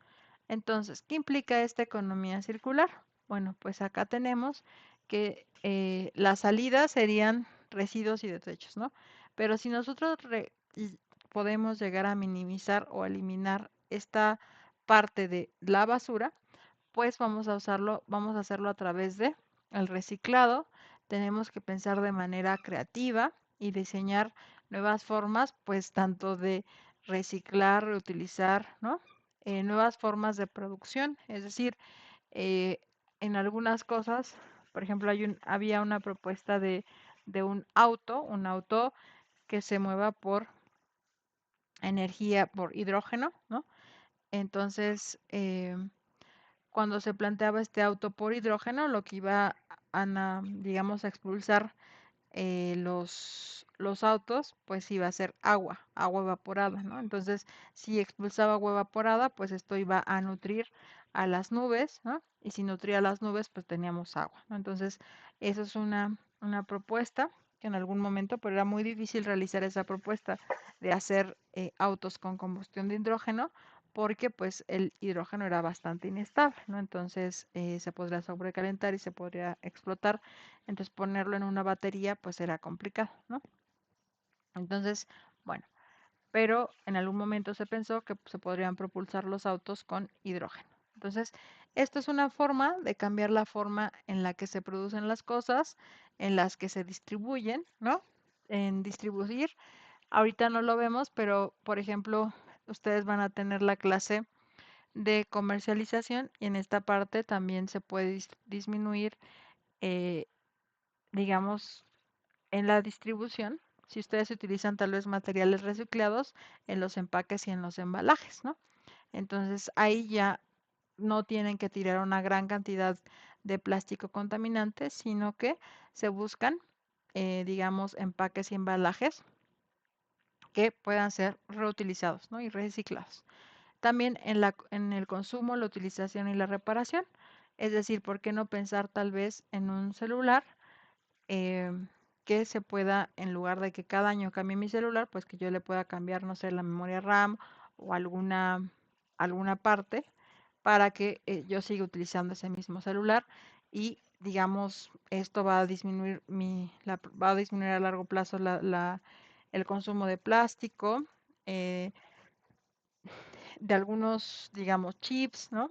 Entonces, ¿qué implica esta economía circular? Bueno, pues acá tenemos que las salidas serían residuos y desechos, ¿no? Pero si nosotros podemos llegar a minimizar o eliminar esta parte de la basura, pues vamos a hacerlo a través de el reciclado. Tenemos que pensar de manera creativa y diseñar nuevas formas, pues tanto de reciclar, reutilizar, ¿no? Nuevas formas de producción, es decir, eh, en algunas cosas, por ejemplo, había una propuesta de un auto que se mueva por energía, por hidrógeno, ¿no? Entonces, cuando se planteaba este auto por hidrógeno, lo que iba digamos, a expulsar los autos, pues iba a ser agua evaporada, ¿no? Entonces, si expulsaba agua evaporada, pues esto iba a nutrir a las nubes, ¿no? Y si nutría a las nubes, pues teníamos agua, ¿no? Entonces, eso es una propuesta que en algún momento, pero era muy difícil realizar esa propuesta de hacer autos con combustión de hidrógeno, porque pues el hidrógeno era bastante inestable, ¿no? Entonces se podría sobrecalentar y se podría explotar. Entonces ponerlo en una batería pues era complicado, ¿no? Entonces, bueno, pero en algún momento se pensó que se podrían propulsar los autos con hidrógeno. Entonces, esto es una forma de cambiar la forma en la que se producen las cosas, en las que se distribuyen, ¿no? En distribuir. Ahorita no lo vemos, pero por ejemplo, ustedes van a tener la clase de comercialización y en esta parte también se puede disminuir, eh, digamos, en la distribución, si ustedes utilizan tal vez materiales reciclados en los empaques y en los embalajes, ¿no? Entonces ahí ya no tienen que tirar una gran cantidad de plástico contaminante, sino que se buscan, digamos, empaques y embalajes que puedan ser reutilizados, ¿no? Y reciclados. También en el consumo, la utilización y la reparación. Es decir, ¿por qué no pensar tal vez en un celular que se pueda, en lugar de que cada año cambie mi celular, pues que yo le pueda cambiar, no sé, la memoria RAM o alguna parte para que yo siga utilizando ese mismo celular y digamos, esto va a disminuir va a disminuir a largo plazo el consumo de plástico, eh, de algunos, digamos, chips, ¿no?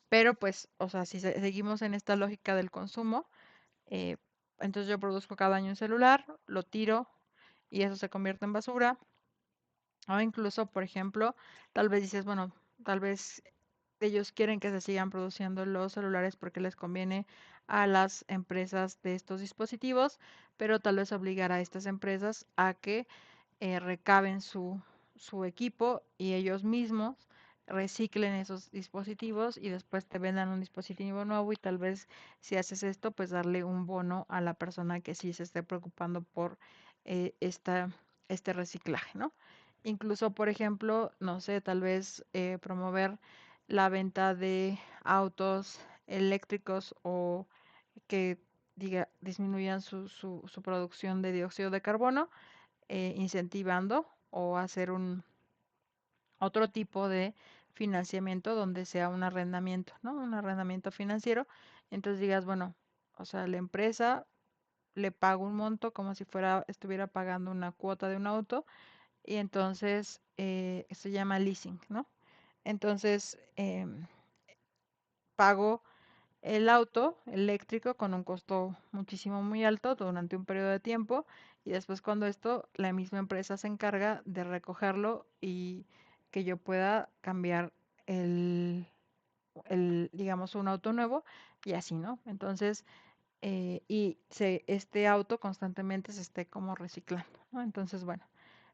Pero pues, o sea, si seguimos en esta lógica del consumo, eh, entonces yo produzco cada año un celular, lo tiro y eso se convierte en basura. O incluso, por ejemplo, tal vez dices, bueno, tal vez ellos quieren que se sigan produciendo los celulares porque les conviene a las empresas de estos dispositivos, pero tal vez obligar a estas empresas a que recaben su equipo y ellos mismos reciclen esos dispositivos y después te vendan un dispositivo nuevo y tal vez si haces esto, pues darle un bono a la persona que sí se esté preocupando por este reciclaje, ¿no? Incluso, por ejemplo, no sé, tal vez promover la venta de autos eléctricos o que disminuyan su producción de dióxido de carbono, incentivando o hacer otro tipo de financiamiento donde sea un arrendamiento, ¿no? Un arrendamiento financiero. Entonces digas, bueno, o sea, la empresa le paga un monto como si estuviera pagando una cuota de un auto y entonces se llama leasing, ¿no? Entonces pago el auto eléctrico con un costo muchísimo muy alto durante un periodo de tiempo y después cuando la misma empresa se encarga de recogerlo y que yo pueda cambiar digamos, un auto nuevo y así, ¿no? Entonces, y este auto constantemente se esté como reciclando, ¿no? Entonces, bueno,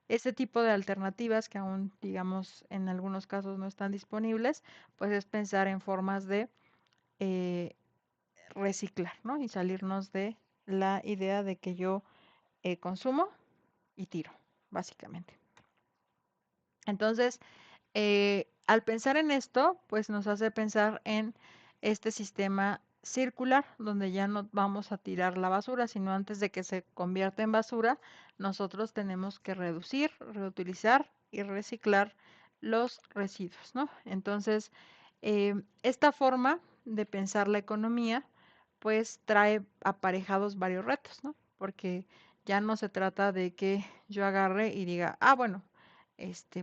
este tipo de alternativas que aún, digamos, en algunos casos no están disponibles, pues es pensar en formas de eh, reciclar, ¿no? Y salirnos de la idea de que yo consumo y tiro, básicamente. Entonces, al pensar en esto, pues nos hace pensar en este sistema circular, donde ya no vamos a tirar la basura, sino antes de que se convierta en basura, nosotros tenemos que reducir, reutilizar y reciclar los residuos, ¿no? Entonces, esta forma de pensar la economía, pues trae aparejados varios retos, ¿no? Porque ya no se trata de que yo agarre y diga, ah, bueno,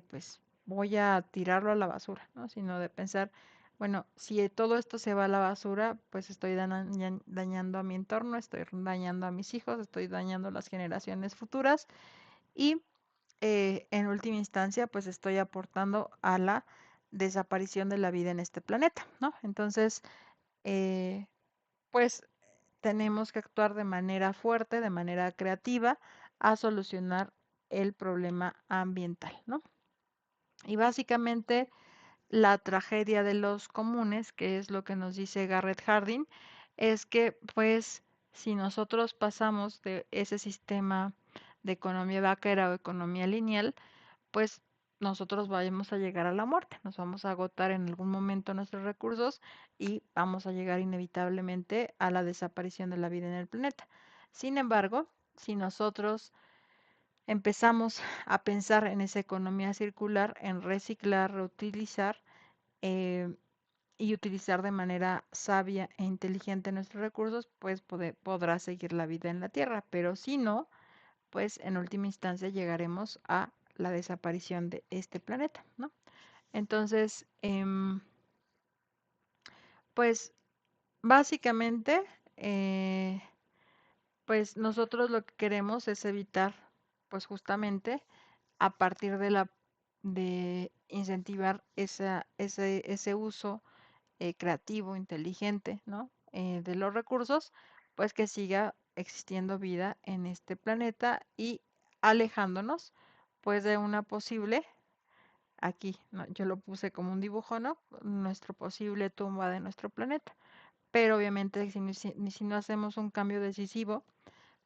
pues voy a tirarlo a la basura, ¿no? Sino de pensar, bueno, si todo esto se va a la basura, pues estoy dañando a mi entorno, estoy dañando a mis hijos, estoy dañando a las generaciones futuras y en última instancia, pues estoy aportando a la desaparición de la vida en este planeta, ¿no? Entonces, eh, pues tenemos que actuar de manera fuerte, de manera creativa, a solucionar el problema ambiental, ¿no? Y básicamente la tragedia de los comunes, que es lo que nos dice Garrett Hardin, es que pues si nosotros pasamos de ese sistema de economía vaquera o economía lineal, pues nosotros vamos a llegar a la muerte, nos vamos a agotar en algún momento nuestros recursos y vamos a llegar inevitablemente a la desaparición de la vida en el planeta. Sin embargo, si nosotros empezamos a pensar en esa economía circular, en reciclar, reutilizar eh, y utilizar de manera sabia e inteligente nuestros recursos, pues podrá seguir la vida en la Tierra. Pero si no, pues en última instancia llegaremos a la desaparición de este planeta, ¿no? Entonces, pues básicamente, eh, pues nosotros lo que queremos es evitar, pues justamente a partir de incentivar ese uso creativo, inteligente, ¿no? De los recursos, pues que siga existiendo vida en este planeta y alejándonos, pues de una posible, aquí, ¿no? Yo lo puse como un dibujo, ¿no? Nuestro posible tumba de nuestro planeta. Pero obviamente si no hacemos un cambio decisivo,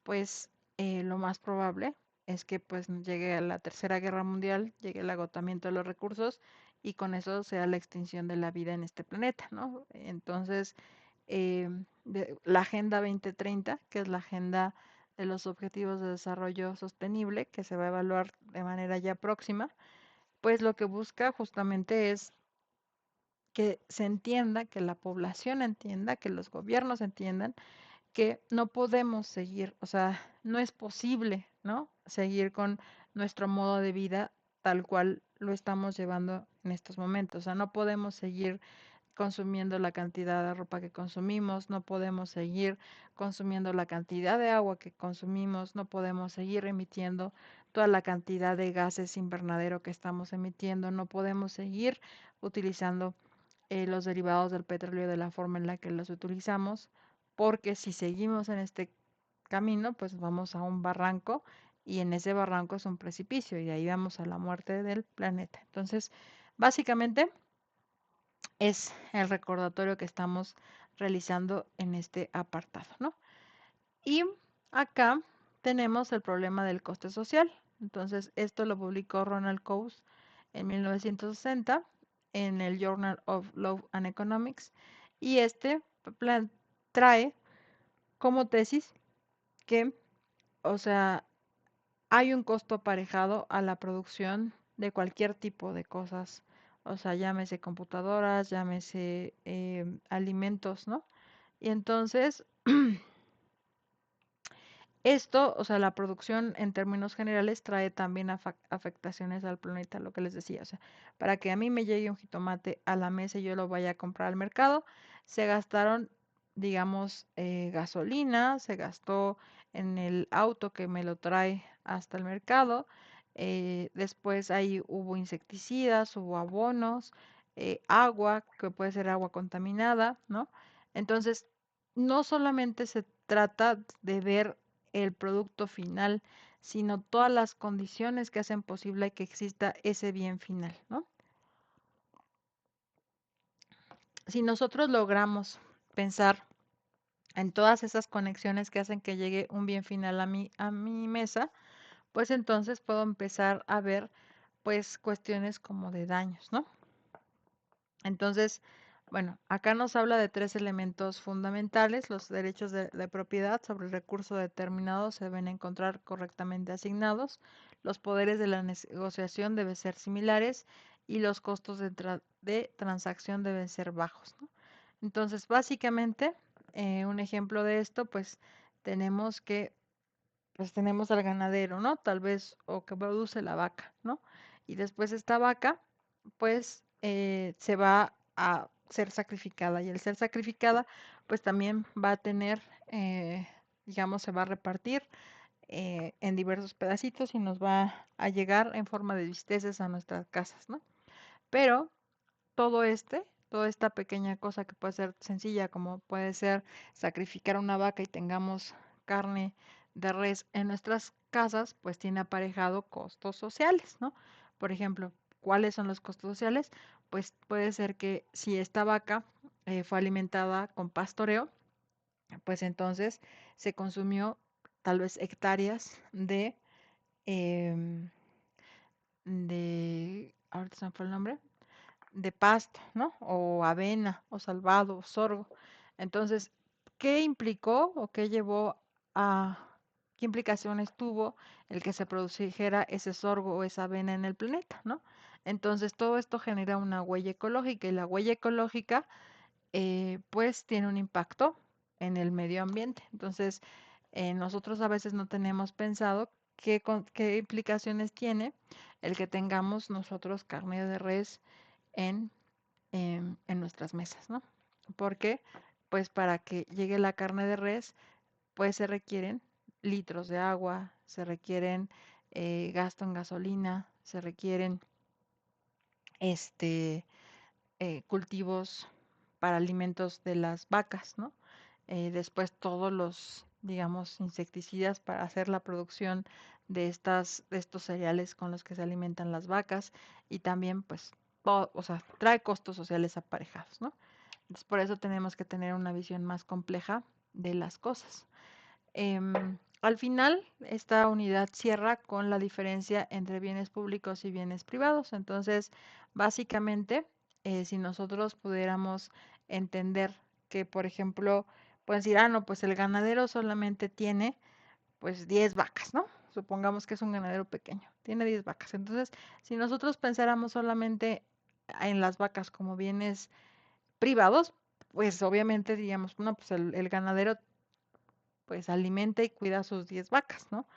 pues lo más probable es que pues llegue a la Tercera Guerra Mundial, llegue el agotamiento de los recursos y con eso sea la extinción de la vida en este planeta, ¿no? Entonces, la Agenda 2030, que es la agenda de los Objetivos de Desarrollo Sostenible, que se va a evaluar de manera ya próxima, pues lo que busca justamente es que se entienda, que la población entienda, que los gobiernos entiendan que no podemos seguir, o sea, no es posible, ¿no? Seguir con nuestro modo de vida tal cual lo estamos llevando en estos momentos. O sea, no podemos seguir consumiendo la cantidad de ropa que consumimos, no podemos seguir consumiendo la cantidad de agua que consumimos, no podemos seguir emitiendo toda la cantidad de gases invernadero que estamos emitiendo, no podemos seguir utilizando los derivados del petróleo de la forma en la que los utilizamos, porque si seguimos en este camino, pues vamos a un barranco y en ese barranco es un precipicio y ahí vamos a la muerte del planeta. Entonces, básicamente es el recordatorio que estamos realizando en este apartado, ¿no? Y acá tenemos el problema del coste social. Entonces, esto lo publicó Ronald Coase en 1960 en el Journal of Law and Economics y este plan trae como tesis que, o sea, hay un costo aparejado a la producción de cualquier tipo de cosas, o sea, llámese computadoras, llámese alimentos, ¿no? Y entonces, esto, o sea, la producción en términos generales trae también afectaciones al planeta, lo que les decía, o sea, para que a mí me llegue un jitomate a la mesa y yo lo vaya a comprar al mercado, se gastaron, digamos, gasolina, se gastó en el auto que me lo trae hasta el mercado, después ahí hubo insecticidas, hubo abonos, agua, que puede ser agua contaminada, ¿no? Entonces, no solamente se trata de ver el producto final, sino todas las condiciones que hacen posible que exista ese bien final, ¿no? Si nosotros logramos pensar en todas esas conexiones que hacen que llegue un bien final a mi mesa, pues entonces puedo empezar a ver pues cuestiones como de daños, ¿no? Entonces, bueno, acá nos habla de tres elementos fundamentales. Los derechos de propiedad sobre el recurso determinado se deben encontrar correctamente asignados. Los poderes de la negociación deben ser similares y los costos de transacción deben ser bajos, ¿no? Entonces, básicamente, un ejemplo de esto, pues tenemos que pues tenemos al ganadero, ¿no? Tal vez, o que produce la vaca, ¿no? Y después esta vaca, pues, se va a ser sacrificada. Y el ser sacrificada, pues también va a tener, digamos, se va a repartir en diversos pedacitos y nos va a llegar en forma de bisteces a nuestras casas, ¿no? Pero toda esta pequeña cosa que puede ser sencilla, como puede ser sacrificar una vaca y tengamos carne de res en nuestras casas, pues tiene aparejado costos sociales, ¿no? Por ejemplo, ¿cuáles son los costos sociales? Pues puede ser que si esta vaca fue alimentada con pastoreo, pues entonces se consumió tal vez hectáreas em, ahorita se me fue el nombre, de pasto, ¿no? O avena, o salvado, o sorgo. Entonces, ¿qué implicó o qué llevó a, qué implicaciones tuvo el que se produjera ese sorgo o esa avena en el planeta, ¿no? Entonces, todo esto genera una huella ecológica y la huella ecológica, pues, tiene un impacto en el medio ambiente. Entonces, nosotros a veces no tenemos pensado qué implicaciones tiene el que tengamos nosotros carne de res en en nuestras mesas, ¿no? Porque, pues para que llegue la carne de res, pues se requieren litros de agua, se requieren gasto en gasolina, se requieren este cultivos para alimentos de las vacas, ¿no? Después todos los, digamos, insecticidas para hacer la producción de estos cereales con los que se alimentan las vacas y también, pues, todo, o sea, trae costos sociales aparejados, ¿no? Entonces, por eso tenemos que tener una visión más compleja de las cosas. Al final, esta unidad cierra con la diferencia entre bienes públicos y bienes privados. Entonces, básicamente, si nosotros pudiéramos entender que, por ejemplo, pueden decir, ah, no, pues el ganadero solamente tiene pues 10 vacas, ¿no? Supongamos que es un ganadero pequeño, tiene 10 vacas. Entonces, si nosotros pensáramos solamente en las vacas como bienes privados, pues obviamente diríamos, no, pues el ganadero pues alimenta y cuida sus 10 vacas, ¿no?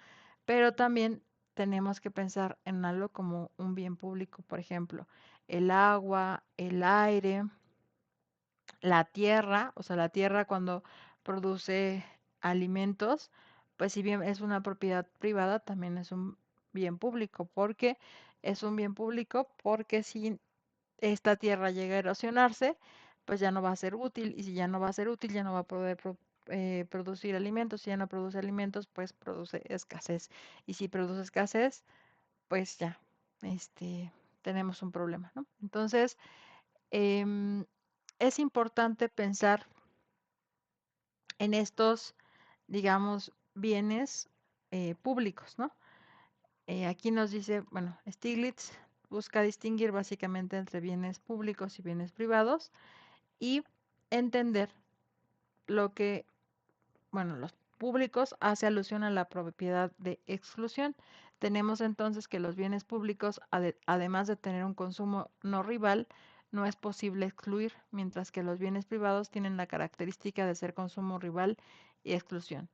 Pero también tenemos que pensar en algo como un bien público, por ejemplo, el agua, el aire, la tierra, o sea, la tierra cuando produce alimentos, pues si bien es una propiedad privada, también es un bien público, porque es un bien público porque si esta tierra llega a erosionarse, pues ya no va a ser útil y si ya no va a ser útil, ya no va a poder producir alimentos. Si ya no produce alimentos, pues produce escasez. Y si produce escasez, pues ya, tenemos un problema, ¿no? Entonces, em, es importante pensar en estos, digamos, bienes públicos, ¿no? Aquí nos dice, bueno, Stiglitz busca distinguir básicamente entre bienes públicos y bienes privados y entender lo que, bueno, los públicos hace alusión a la propiedad de exclusión. Tenemos entonces que los bienes públicos, además de tener un consumo no rival, no es posible excluir, mientras que los bienes privados tienen la característica de ser consumo rival y exclusión.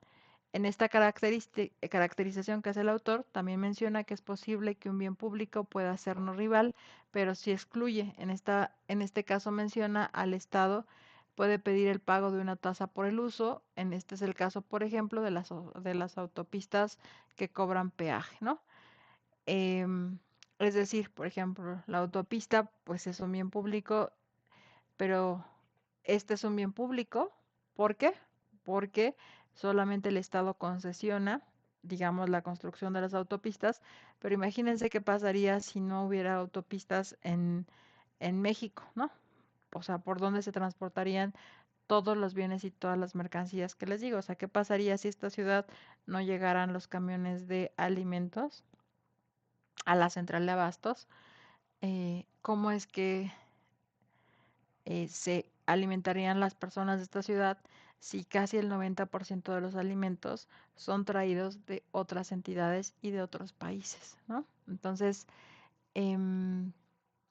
En esta caracterización que hace el autor, también menciona que es posible que un bien público pueda ser no rival, pero si excluye, en este caso menciona al Estado, puede pedir el pago de una tasa por el uso. En este es el caso, por ejemplo, de las autopistas que cobran peaje, ¿no? Em, es decir, por ejemplo, la autopista, pues es un bien público, pero este es un bien público. ¿Por qué? porque solamente el Estado concesiona, digamos, la construcción de las autopistas, pero imagínense qué pasaría si no hubiera autopistas en México, ¿no? O sea, por dónde se transportarían todos los bienes y todas las mercancías que les digo. O sea, ¿qué pasaría si esta ciudad no llegaran los camiones de alimentos a la central de abastos? ¿Cómo es que se alimentarían las personas de esta ciudad si casi el 90% de los alimentos son traídos de otras entidades y de otros países, ¿no? Entonces, em,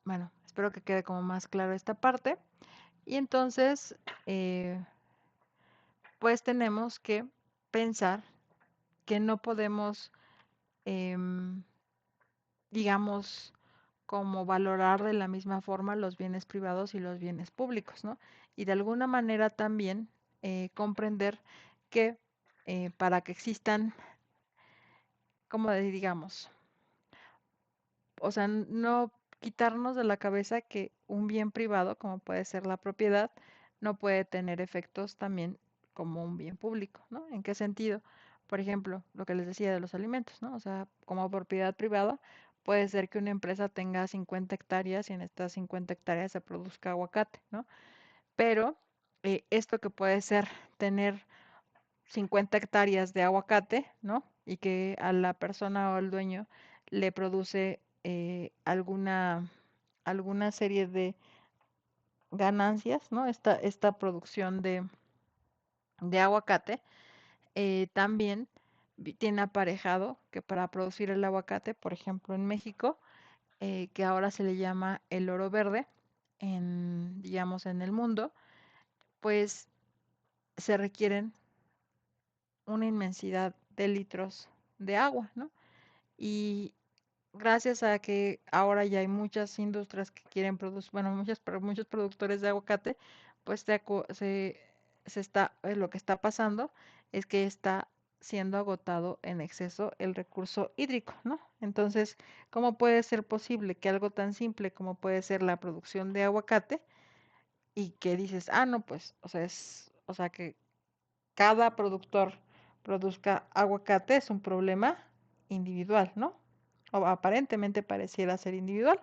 bueno, espero que quede como más claro esta parte. Y entonces, eh, pues tenemos que pensar que no podemos, em, digamos, como valorar de la misma forma los bienes privados y los bienes públicos, ¿no? Y de alguna manera también comprender que para que existan, como digamos, o sea, no quitarnos de la cabeza que un bien privado, como puede ser la propiedad, no puede tener efectos también como un bien público, ¿no? ¿En qué sentido? Por ejemplo, lo que les decía de los alimentos, ¿no? O sea, como propiedad privada, puede ser que una empresa tenga 50 hectáreas y en estas 50 hectáreas se produzca aguacate, ¿no? Pero esto que puede ser tener 50 hectáreas de aguacate, ¿no? Y que a la persona o al dueño le produce alguna serie de ganancias, ¿no? Esta producción de aguacate también tiene aparejado que para producir el aguacate, por ejemplo, en México, que ahora se le llama el oro verde, digamos, en el mundo, pues se requieren una inmensidad de litros de agua, ¿no? Y gracias a que ahora ya hay muchas industrias que quieren producir, bueno, muchos productores de aguacate, pues se está, lo que está pasando es que está siendo agotado en exceso el recurso hídrico, ¿no? Entonces, ¿cómo puede ser posible que algo tan simple como puede ser la producción de aguacate y que dices, ah, no, pues, o sea que cada productor produzca aguacate es un problema individual, ¿no? O aparentemente pareciera ser individual,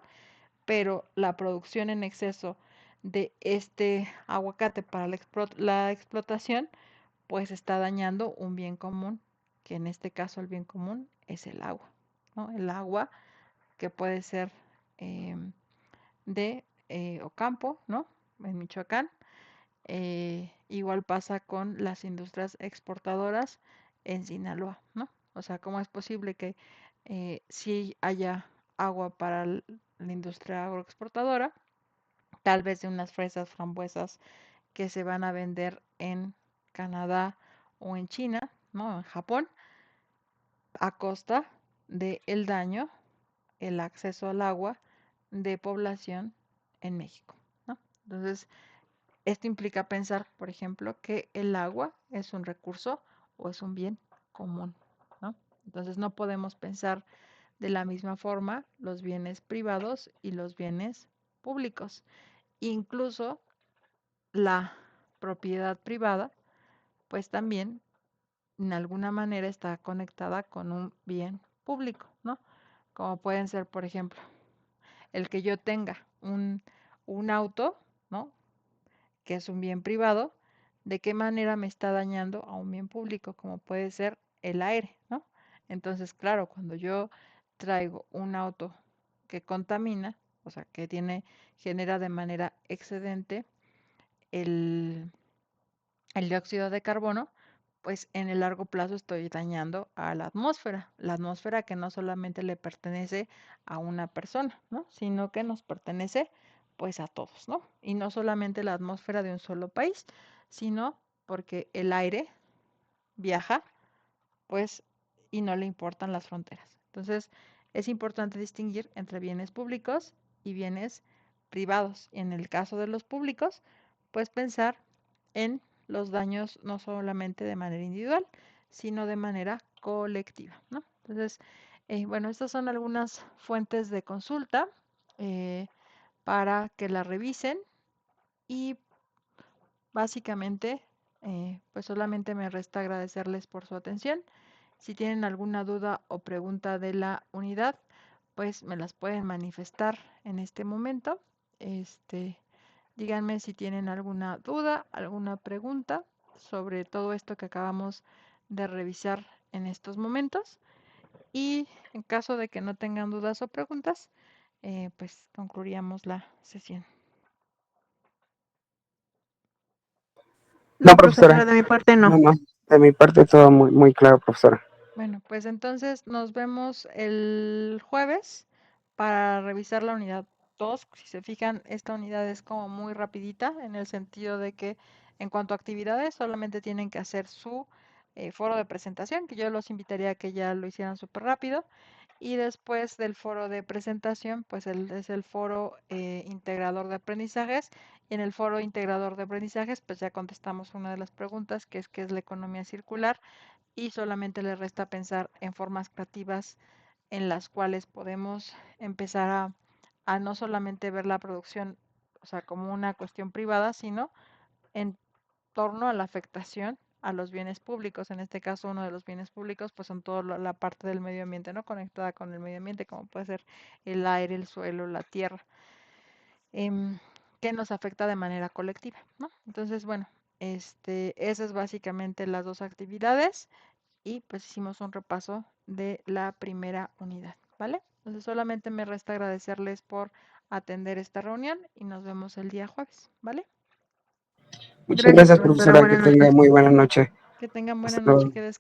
pero la producción en exceso de este aguacate para la explotación, pues está dañando un bien común, que en este caso el bien común es el agua, ¿no? El agua que puede ser em, de Ocampo, ¿no? En Michoacán, igual pasa con las industrias exportadoras en Sinaloa, ¿no? O sea, ¿cómo es posible que sí haya agua para la industria agroexportadora, tal vez de unas fresas frambuesas que se van a vender en Canadá o en China, ¿no? En Japón, a costa del daño, el acceso al agua de población en México, ¿no? Entonces, esto implica pensar, por ejemplo, que el agua es un recurso o es un bien común, ¿no? Entonces no podemos pensar de la misma forma los bienes privados y los bienes públicos. Incluso la propiedad privada, pues también en alguna manera está conectada con un bien público, ¿no? Como pueden ser, por ejemplo, el que yo tenga un auto, ¿no? Que es un bien privado, de qué manera me está dañando a un bien público, como puede ser el aire, ¿no? Entonces, claro, cuando yo traigo un auto que contamina, o sea, genera de manera excedente el, el dióxido de carbono, pues en el largo plazo estoy dañando a la atmósfera que no solamente le pertenece a una persona, ¿no? Sino que nos pertenece pues a todos, ¿no? Y no solamente la atmósfera de un solo país, sino porque el aire viaja, pues, y no le importan las fronteras. Entonces, es importante distinguir entre bienes públicos y bienes privados. Y en el caso de los públicos, pues pensar en los daños no solamente de manera individual, sino de manera colectiva, ¿no? Entonces, bueno, estas son algunas fuentes de consulta para que la revisen y básicamente Pues solamente me resta agradecerles por su atención. Si tienen alguna duda o pregunta de la unidad, pues me las pueden manifestar en este momento. Este, díganme si tienen alguna duda, alguna pregunta sobre todo esto que acabamos de revisar en estos momentos. Y en caso de que no tengan dudas o preguntas, pues concluiríamos la sesión. No, No, profesora, profesora. de mi parte no. No. De mi parte todo muy claro, profesora. Bueno, pues entonces nos vemos el jueves para revisar la unidad 2. Si se fijan, esta unidad es como muy rapidita en el sentido de que en cuanto a actividades solamente tienen que hacer su foro de presentación, que yo los invitaría a que ya lo hicieran súper rápido. Y después del foro de presentación, pues es el foro integrador de aprendizajes. Y en el foro integrador de aprendizajes, pues ya contestamos una de las preguntas, que es qué es la economía circular, y solamente le resta pensar en formas creativas en las cuales podemos empezar a no solamente ver la producción, o sea, como una cuestión privada, sino en torno a la afectación a los bienes públicos. En este caso, uno de los bienes públicos, pues son toda la parte del medio ambiente, ¿no? Conectada con el medio ambiente, como puede ser el aire, el suelo, la tierra, em, que nos afecta de manera colectiva, ¿no? Entonces, bueno, esas es básicamente las dos actividades y pues hicimos un repaso de la primera unidad, ¿vale? Entonces solamente me resta agradecerles por atender esta reunión y nos vemos el día jueves, ¿vale? Muchas Gracias, gracias, profesora. profesora. Que Buenas tenga noches. muy buena noche. Que tengan buena Hasta noche, luego. que descansen.